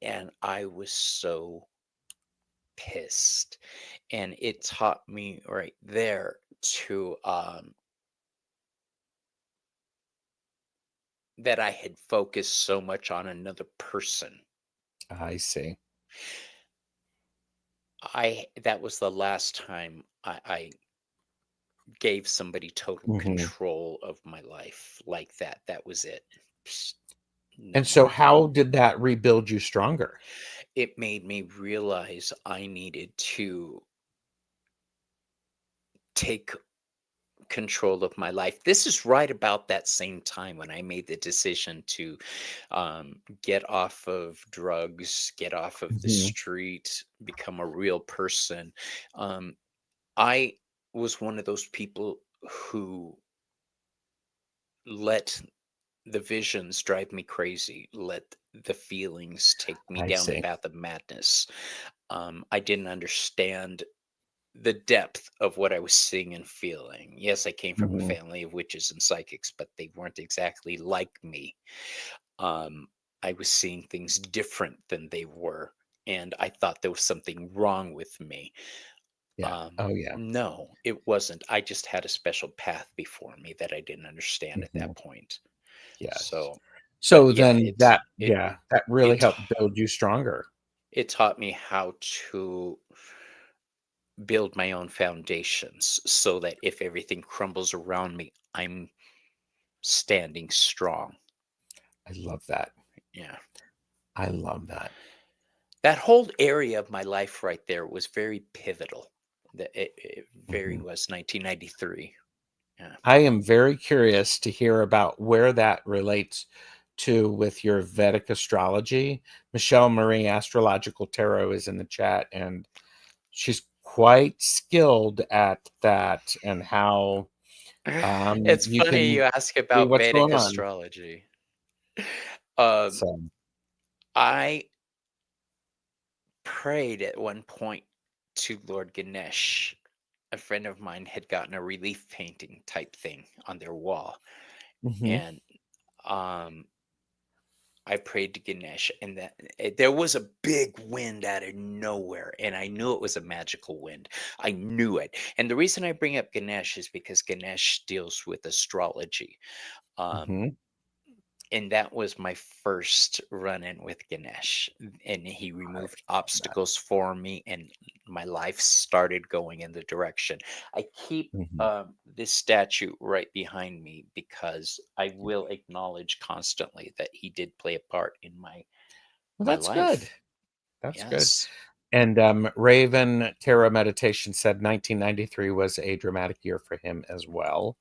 And I was so pissed. And it taught me right there to that I had focused so much on another person. I see. I That was the last time I gave somebody total Mhm. control of my life like that. That was it. Psst, no And so more. how did that rebuild you stronger? It made me realize I needed to take control of my life. This is right about that same time when I made the decision to get off of drugs, get off of the Mhm. street, become a real person. Um, I was one of those people who let the visions drive me crazy, let the feelings take me I down the see. path of madness. I didn't understand the depth of what I was seeing and feeling. Yes, I came from a Mhm. family of witches and psychics, but they weren't exactly like me. Um, I was seeing things different than they were, and I thought there was something wrong with me. Yeah. Oh, yeah. No, it wasn't. I just had a special path before me that I didn't understand at Mhm. that point. Yes. So, but So yeah, then that yeah, that really it helped build you stronger. It taught me how to build my own foundations so that if everything crumbles around me, I'm standing strong. I love that. Yeah. I love that. That whole area of my life right there was very pivotal. It very Mhm. was 1993. Yeah. I am very curious to hear about where that relates to with your Vedic astrology. Michelle Marie Astrological Tarot is in the chat, and she's quite skilled at that and how It's you funny you can ask see about what's Vedic going on. astrology. Um, So, I prayed at one point to Lord Ganesh. A friend of mine had gotten a relief painting type thing on their wall, mhm, and um, I prayed to Ganesh, and there was a big wind out of nowhere, and I knew it was a magical wind. I knew it, and the reason I bring up Ganesh is because Ganesh deals with astrology. Um, mhm. and that was my first run-in with Ganesh, and he I removed love that. obstacles for me, and my life started going in the direction. I keep Mhm. this statue right behind me because I will acknowledge constantly that he did play a part in Well, my that's good. life. That's good. Yes. And Raven Tarot Meditation said 1993 was a dramatic year for him as well.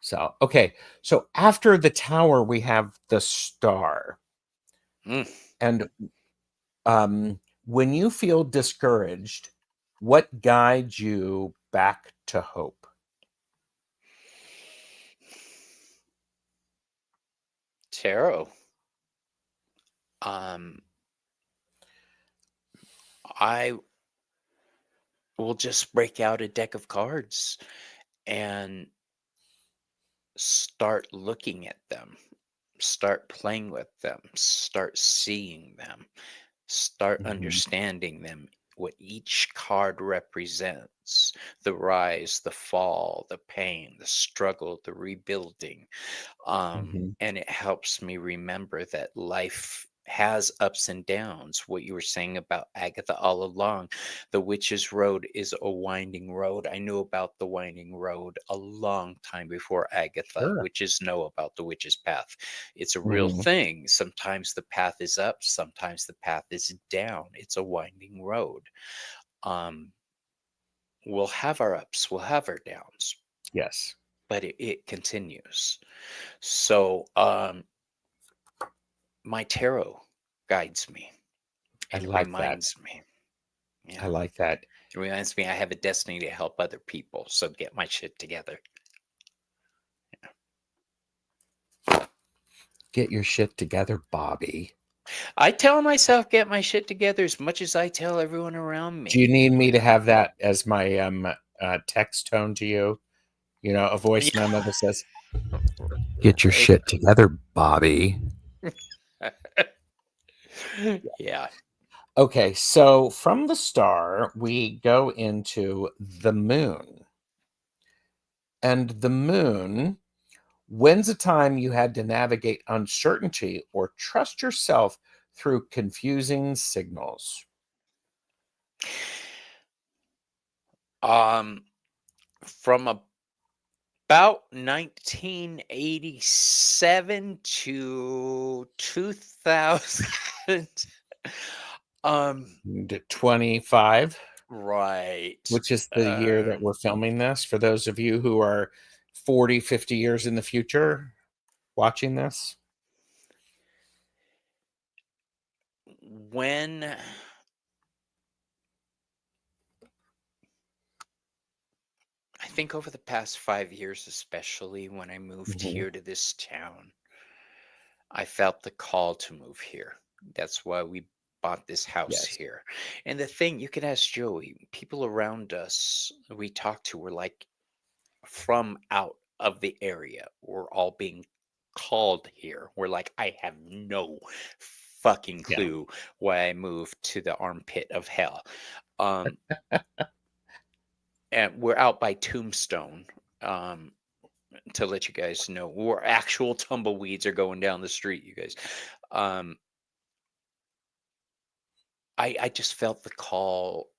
So, okay. So after the tower, we have the star. Mm. And when you feel discouraged, what guides you back to hope? Tarot. Um, I will just break out a deck of cards and start looking at them, start playing with them, start seeing them, start Mhm, understanding them, what each card represents: the rise, the fall, the pain, the struggle, the rebuilding. mhm. And it helps me remember that life has ups and downs. What you were saying about Agatha all along, the witch's road is a winding road. I knew about the winding road a long time before Agatha. Sure. Witches know about the witch's path. It's a real Mhm. thing. Sometimes the path is up, sometimes the path is down. It's a winding road. um we'll have our ups, we'll have our downs, Yes, but it continues. So my tarot guides me, I and it like that. reminds me, I yeah, like that. it reminds me I have a destiny to help other people. So get my shit together. Get your shit together, Bobby. I tell myself get my shit together as much as I tell everyone around Do you me. need me to Yeah. have that as my text tone to you? You know, a voice Yeah. memo that says, "Get your Right. shit together, Bobby." Yeah. Okay, so from the star, we go into the moon. And the moon, when's a time you had to navigate uncertainty or trust yourself through confusing signals? um from about 1987 to 2000. um 25, right. which is the year that we're filming this. For those of you who are 40, 50 years in the future watching this. When I think over the past 5 years, especially when I moved Mhm. here to this town, I felt the call to move here. That's why we bought this house Yes. here. And the thing, you can ask Joey, people around us we talk to were like from out of the area. We're all being called here. We're like, I have no fucking Yeah. clue why I moved to the armpit of hell. Um, and we're out by Tombstone. Um, to let you guys know, where actual tumbleweeds are going down the street, you guys. Um, I just felt the call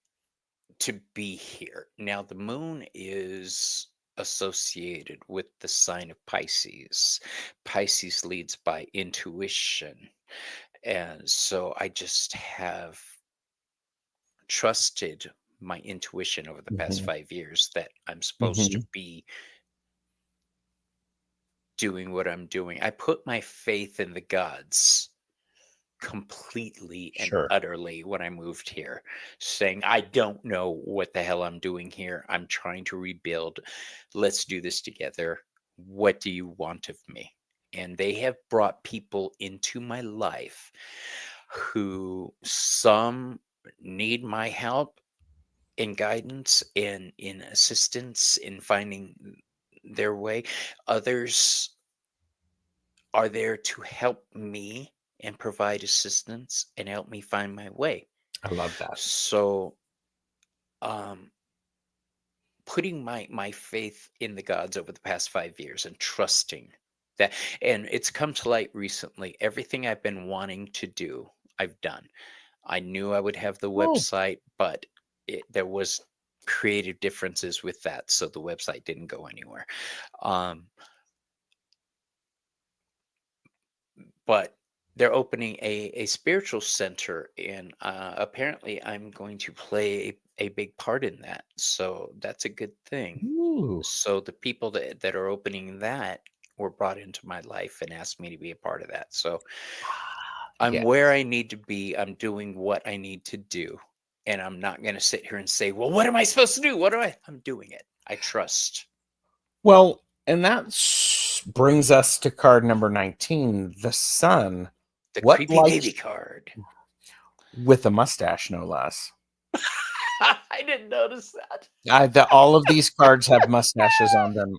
to be here. Now, the moon is associated with the sign of Pisces. Pisces leads by intuition. And so I just have trusted my intuition over the past Mhm. 5 years that I'm supposed to Mhm. be doing what I'm doing. I put my faith in the gods completely and Sure. utterly when I moved here, saying, I don't know what the hell I'm doing here. I'm trying to rebuild. Let's do this together. What do you want of me? And they have brought people into my life who some need my help and guidance and in assistance in finding their way. Others are there to help me and provide assistance and help me find my way. I love that. So, um, putting my faith in the gods over the past 5 years and trusting that, and it's come to light recently. Everything I've been wanting to do, I've done. I knew I would have the Oh. website, but there was creative differences with that, so the website didn't go anywhere. Um, but they're opening a spiritual center, and apparently I'm going to play a big part in that. So that's a good thing. Ooh. So the people that are opening that were brought into my life and asked me to be a part of that. So I'm where Yes. I need to be. I'm doing what I need to do. And I'm not going to sit here and say, well, what am I supposed to do? What do I? I'm doing it. I trust. Well, and that brings us to card number 19, the sun. The What creepy baby lights card. with a mustache, no less. I didn't notice that. All of these cards have mustaches on them.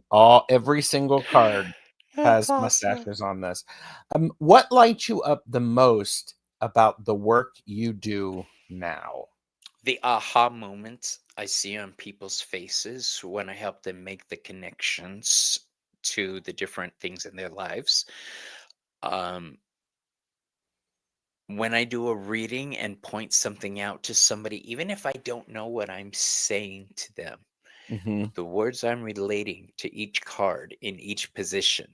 Every single card That's has awesome. mustaches on this. What lights you up the most about the work you do now? The aha moments I see on people's faces when I help them make the connections to the different things in their lives. Um, when I do a reading and point something out to somebody, even if I don't know what I'm saying to them, Hmm. the words I'm relating to each card in each position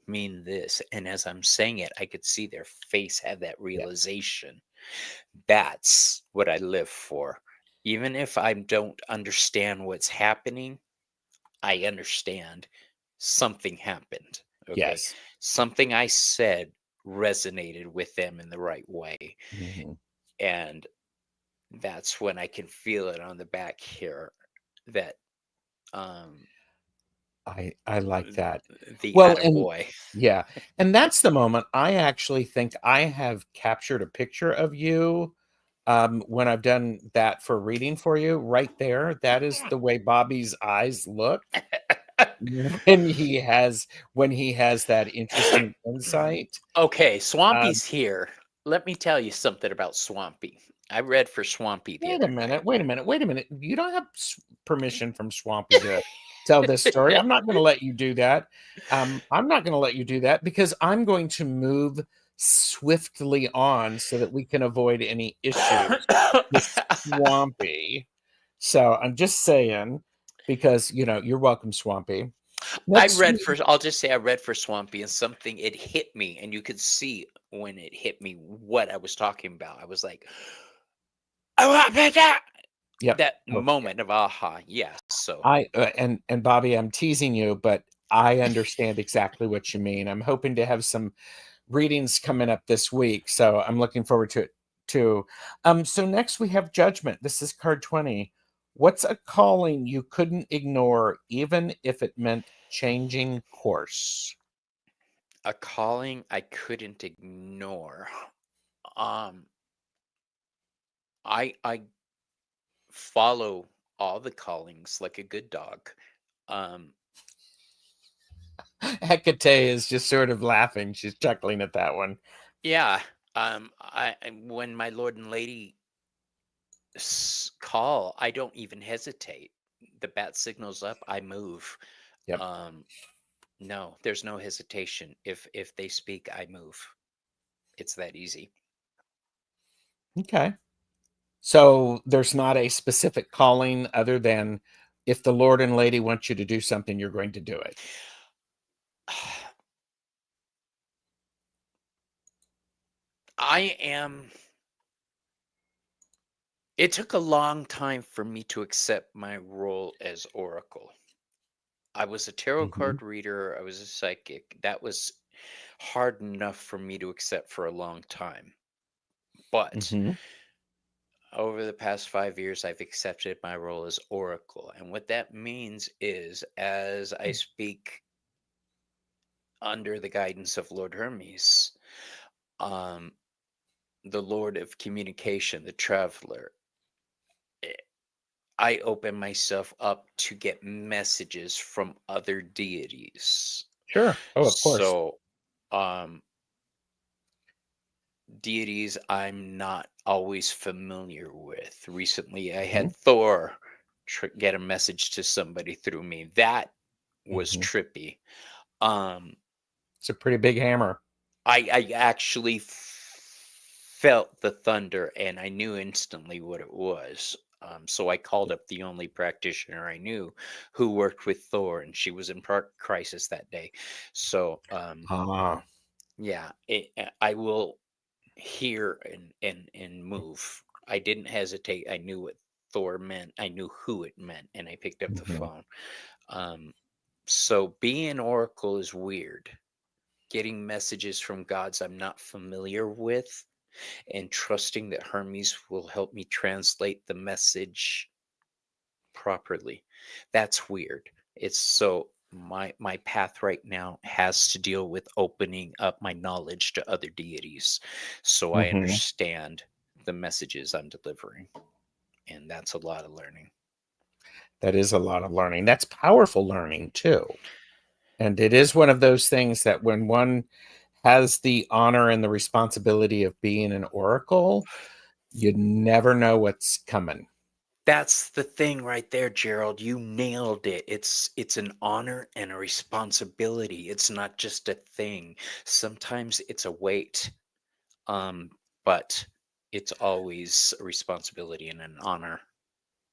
mean this. And as I'm saying it, I could see their face have that Yes. realization. That's what I live for. Even if I don't understand what's happening, I understand something happened. Okay. Yes. Something I said resonated with them in the right way. Hmm. And that's when I can feel it on the back here that um I like that. the Well, and attaboy. yeah, and that's the moment I actually think I have captured a picture of you when I've done that for reading for you right there. That is the way Bobby's eyes look when he has that interesting insight. Okay, Um, Swampy's here. Let me tell you something about Swampy. I read for Swampy the Wait a other night. minute, wait a minute, wait a minute. You don't have permission from Swampy to tell this story. I'm not going to let you do that. I'm not going to let you do that because I'm going to move swiftly on so that we can avoid any issues with Swampy. So I'm just saying because you're welcome, Swampy. Next week, I'll just say I read for Swampy and something, it hit me, and you could see when it hit me what I was talking about. I was like, oh, yep. that Okay. moment of aha. Yes. So And Bobby, I'm teasing you, but I understand exactly what you mean. I'm hoping to have some readings coming up this week, so I'm looking forward to it too. So next we have Judgment. This is card 20. What's a calling you couldn't ignore, even if it meant changing course? a calling I couldn't ignore. Um, I follow all the callings like a good dog. Um, Hecate is just sort of laughing. She's chuckling at that one. yeah. When my lord and lady call, I don't even hesitate. The bat signals up, I move. Yep. Um, no, there's no hesitation. If they speak, I move. It's that easy. Okay. So there's not a specific calling other than if the Lord and Lady want you to do something, you're going to do it. I am. It took a long time for me to accept my role as Oracle. I was a tarot Mhm, card reader, I was a psychic. That was hard enough for me to accept for a long time. But mhm, over the past 5 years, I've accepted my role as Oracle. And what that means is, as I speak under the guidance of Lord Hermes, um, the Lord of Communication, the Traveler, eh, I open myself up to get messages from other deities. sure. Oh, of course. So, um, deities I'm not always familiar with. Recently, I had Mhm, Thor get a message to somebody through me. That was mhm. trippy. Um, It's a pretty big hammer. I actually felt the thunder and I knew instantly what it was. So I called up the only practitioner I knew who worked with Thor, and she was in crisis that day. So Ah, yeah, I will hear and move. I didn't hesitate. I knew what Thor meant. I knew who it meant, and I picked up the mhm, phone. Um, so being an oracle is weird. Getting messages from gods I'm not familiar with, and trusting that Hermes will help me translate the message properly. That's weird. It's so my path right now has to deal with opening up my knowledge to other deities so I mhm. understand the messages I'm delivering. And that's a lot of learning. That is a lot of learning. That's powerful learning too. And it is one of those things that when one has the honor and the responsibility of being an oracle, you never know what's coming. That's the thing right there, Gerald. You nailed it. It's an honor and a responsibility. It's not just a thing. Sometimes it's a weight. Um, but it's always a responsibility and an honor.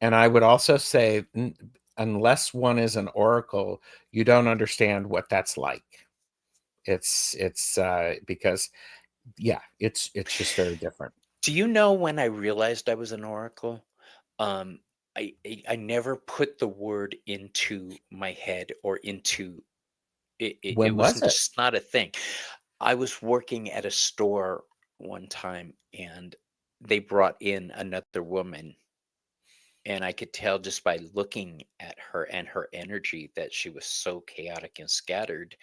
And I would also say, unless one is an oracle, you don't understand what that's like. It's because yeah, it's just very different. Do you know when I realized I was an oracle? Um, I never put the word into my head or into it. It When was was it? just not a thing. I was working at a store one time, and they brought in another woman, and I could tell just by looking at her and her energy that she was so chaotic and scattered.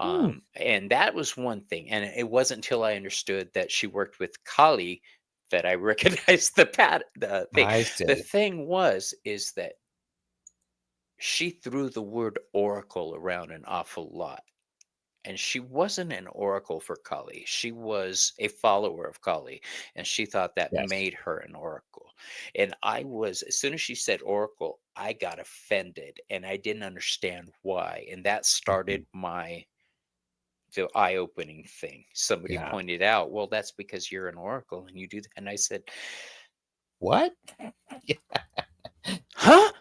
Hmm, And that was one thing. And it wasn't until I understood that she worked with Kali that I recognized the thing. I The see. thing is that she threw the word oracle around an awful lot. And she wasn't an oracle for Kali. She was a follower of Kali, and she thought that Yes. made her an oracle. And I was, as soon as she said oracle, I got offended, and I didn't understand why. And that Mhm. started the eye-opening thing. Somebody Yeah. pointed out, well, that's because you're an oracle and you do that. And I said, What? huh?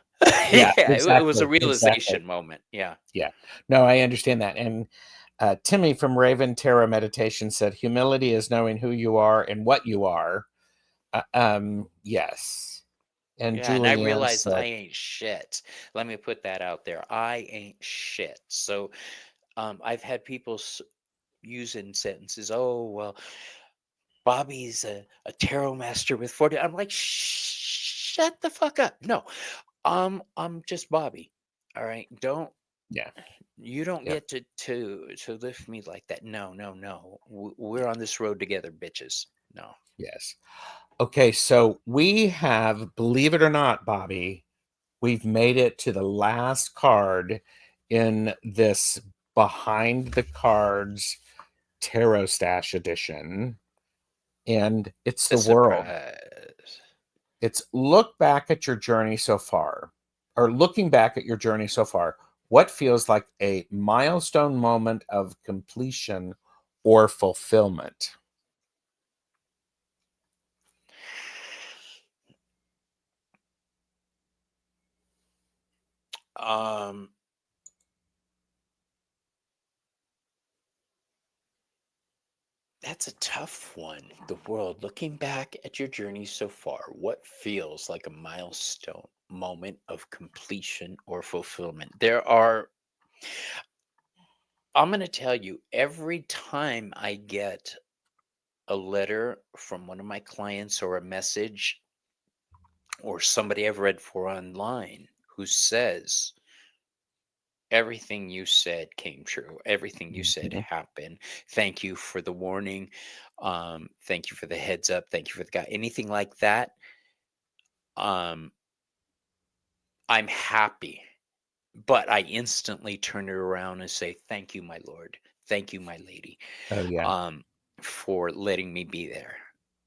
Yeah, Yeah, it was a exactly, exactly. realization moment. Yeah. Yeah. No, I understand that, and, Timmy from Raven Tarot Meditation said, "Humility is knowing who you are and what you are." Yes. And Yeah, and I Julianne realized I said, ain't shit. Let me put that out there. I ain't shit. So I've had people use in sentences, oh, well, Bobby's a tarot master with 40. I'm like, shut the fuck up. No, I'm just Bobby. All right. yeah, You don't yeah, get to lift me like that. No, no, no. We're on this road together, bitches. No. yes. Okay, so we have, believe it or not, Bobby, we've made it to the last card in this behind the cards tarot stash edition, and it's A the world. surprise. It's look back at your journey so far, or looking back at your journey so far. What feels like a milestone moment of completion or fulfillment? Um, that's a tough one. The world, looking back at your journey so far, what feels like a milestone moment of completion or fulfillment? I'm going to tell you, every time I get a letter from one of my clients or a message or somebody I've read for online who says, everything you said came true. Everything you said Mhm. happened. Thank you for the warning. Thank you for the heads up. Thank you for the guy. Anything like that. Um, I'm happy, but I instantly turn it around and say, "Thank you, my lord. Thank you, my lady, Oh, yeah. um, for letting me be there."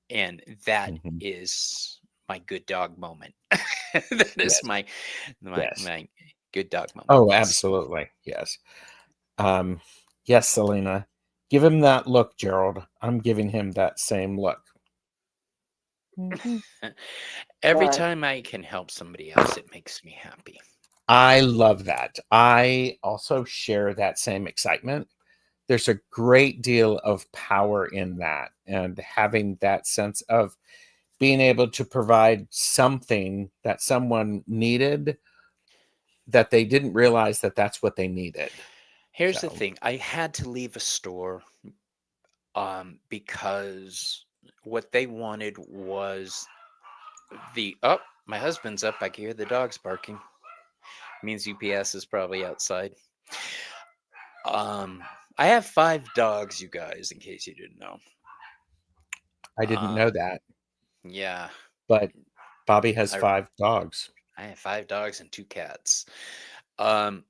And that Mhm. is my good dog moment. That is Yes. my Yes. good dog moment. Oh, Yes. absolutely. Yes. Um, yes, Selena. Give him that look, Gerald. I'm giving him that same look. Mhm. Every Alright. time I can help somebody else, it makes me happy. I love that. I also share that same excitement. There's a great deal of power in that, and having that sense of being able to provide something that someone needed that they didn't realize that that's what they needed. Here's the So, thing, I had to leave a store because what they wanted was my husband's up. I can hear the dogs barking. Means UPS is probably outside. Um, I have 5 dogs, you guys, in case you didn't know. I didn't know Um, that, yeah, but Bobby has I 5 dogs. I have 5 dogs and 2 cats. Um,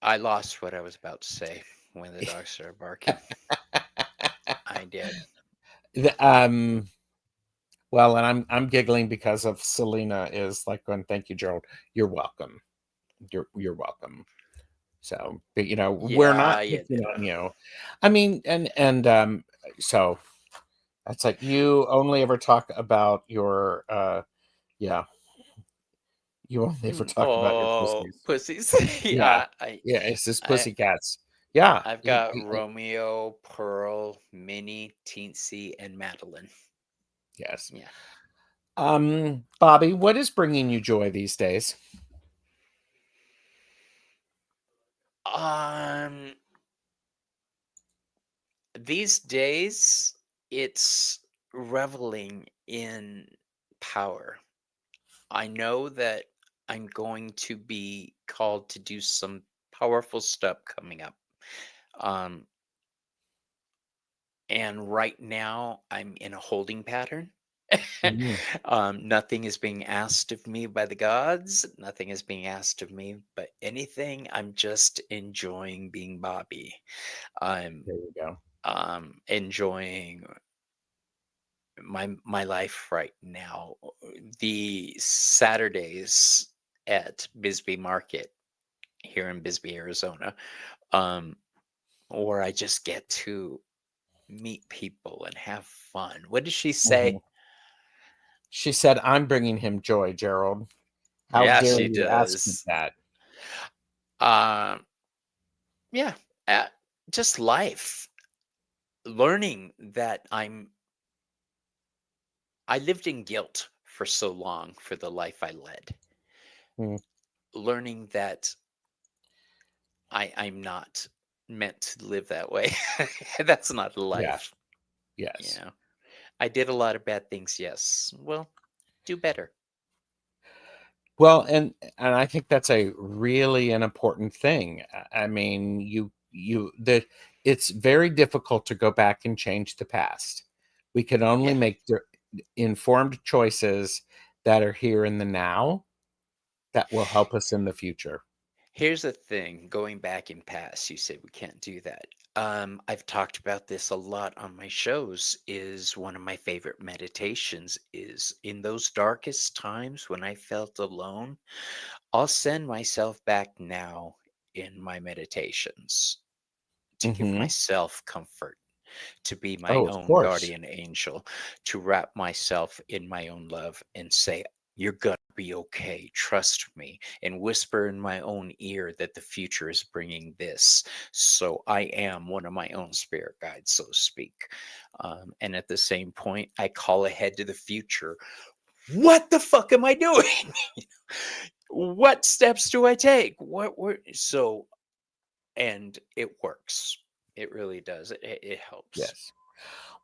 I lost what I was about to say when the dogs started barking. I did. The well, and I'm giggling because of Selena is like going, "Thank you, Gerald. You're welcome. You're welcome." So, but, we're not Yeah, you picking know. on you. I mean, so that's like you only ever talk about your, yeah, you only ever talk about your Oh, pussies. pussies. Yeah. Yeah, I, Yeah, it's just I, pussycats. Yeah. I've got Romeo, Pearl, Minnie, Teensy, and Madeline. Yes. Yeah. Bobby, what is bringing you joy these days? Um, these days it's reveling in power. I know that I'm going to be called to do some powerful stuff coming up. Um, and right now I'm in a holding pattern. Mhm. Nothing is being asked of me by the gods. Nothing is being asked of me, but anything. I'm just enjoying being Bobby. I'm There you go. enjoying my life right now. The Saturdays at Bisbee Market here in Bisbee, Arizona, um, where I just get to meet people and have fun. What did she say? Mhm. She said, "I'm bringing him joy, Gerald. How Yeah, dare she you ask me does. that?" Um, yeah, uh, just life. Learning that I lived in guilt for so long for the life I led. Mm, Learning that I'm not meant to live that way. That's not yeah, life. yes. Yeah. I did a lot of bad things, yes. Well, do better. Well, and I think that's a really an important thing. I mean, it's very difficult to go back and change the past. We can only Yeah. make informed choices that are here in the now that will help us in the future. Here's the thing, going back in past, you said we can't do that. I've talked about this a lot on my shows. Is one of my favorite meditations is in those darkest times when I felt alone, I'll send myself back now in my meditations to give Mhm. myself comfort, to be my Oh, of own course. guardian angel, to wrap myself in my own love and say, "You're gonna be okay. Trust me. And whisper in my own ear that the future is bringing this. So I am one of my own spirit guides, so to speak. And at the same point, I call ahead to the future. What the fuck am I doing? What steps do I take? So, and it works. It really does. It helps. Yes.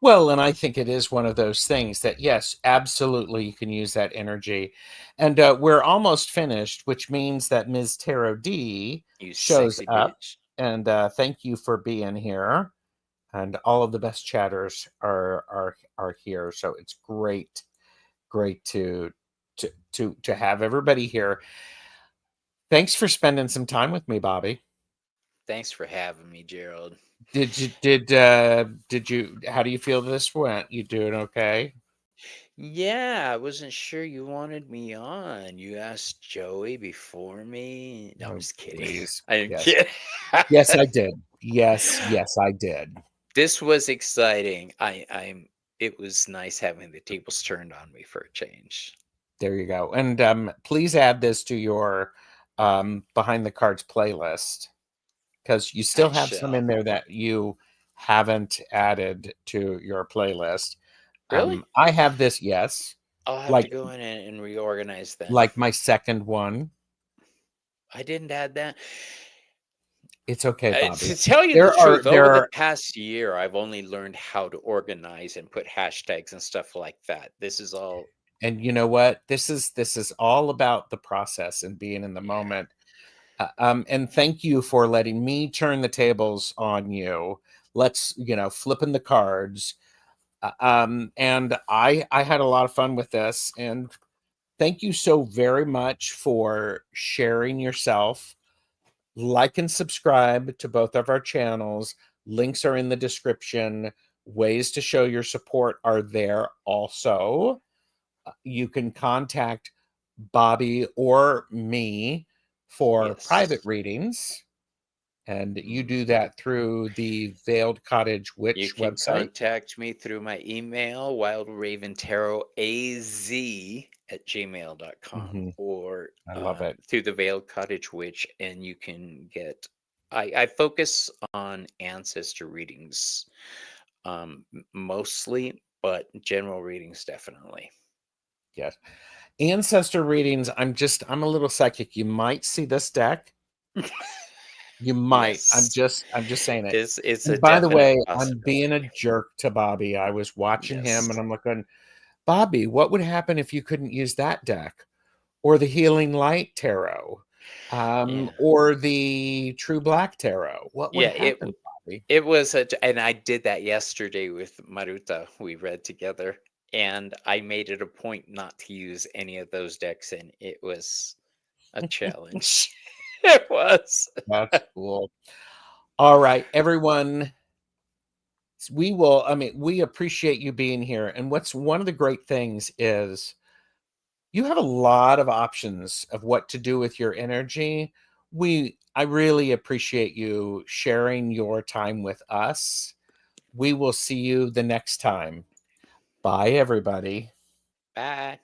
Well, and I think it is one of those things that, yes, absolutely, you can use that energy. And we're almost finished, which means that Ms. Tarot D You shows sexy up. bitch. And thank you for being here. And all of the best chatters are here. So it's great to have everybody here. Thanks for spending some time with me, Bobby. Thanks for having me, Gerald. Did you how do you feel this went? You doing okay? Yeah, I wasn't sure you wanted me on. You asked Joey before me. No, I'm Oh, just kidding. please. I'm Yes. kidding. Yes, I did. Yes, I did. This was exciting. I'm. It was nice having the tables turned on me for a change. There you go. And please add this to your behind the cards playlist, because you still I have some shall. in there that you haven't added to your playlist. Really? I have this, yes, I'll have to like go in and reorganize then. like my second one. I didn't add that. It's okay, Bobby. To tell you the There are truth, over there the are past year, I've only learned how to organize and put hashtags and stuff like that. This is all, and you know what? This is all about the process and being in the yeah. moment. And thank you for letting me turn the tables on you. Let's, flipping the cards. And I had a lot of fun with this. And thank you so very much for sharing yourself. Like and subscribe to both of our channels. Links are in the description. Ways to show your support are there also. You can contact Bobby or me for private Yes. readings. And you do Mhm. that through the Veiled Cottage You Witch can website. contact me through my email, wildraventarotaz@gmail.com, Hmm. or I love it. through the Veiled Cottage Witch, and you can get. I focus on ancestor readings, mostly, but general readings definitely. Yes. Ancestor readings. I'm a little psychic. You might see this deck. You might. Yes, I'm just saying it. it's a And by the definite way, I'm being a possibility. jerk to Bobby. I was watching him Yes. and I'm looking, Bobby, what would happen if you couldn't use that deck? Or the Healing Light Tarot? Yeah. Or the True Black Tarot? What would Yeah. happen, Bobby? It was and I did that yesterday with Maruta. We read together, and I made it a point not to use any of those decks, and it was a challenge. It was. That's cool. All right, everyone. We appreciate you being here. And what's one of the great things is you have a lot of options of what to do with your energy. I really appreciate you sharing your time with us. We will see you the next time. Bye, everybody. Bye.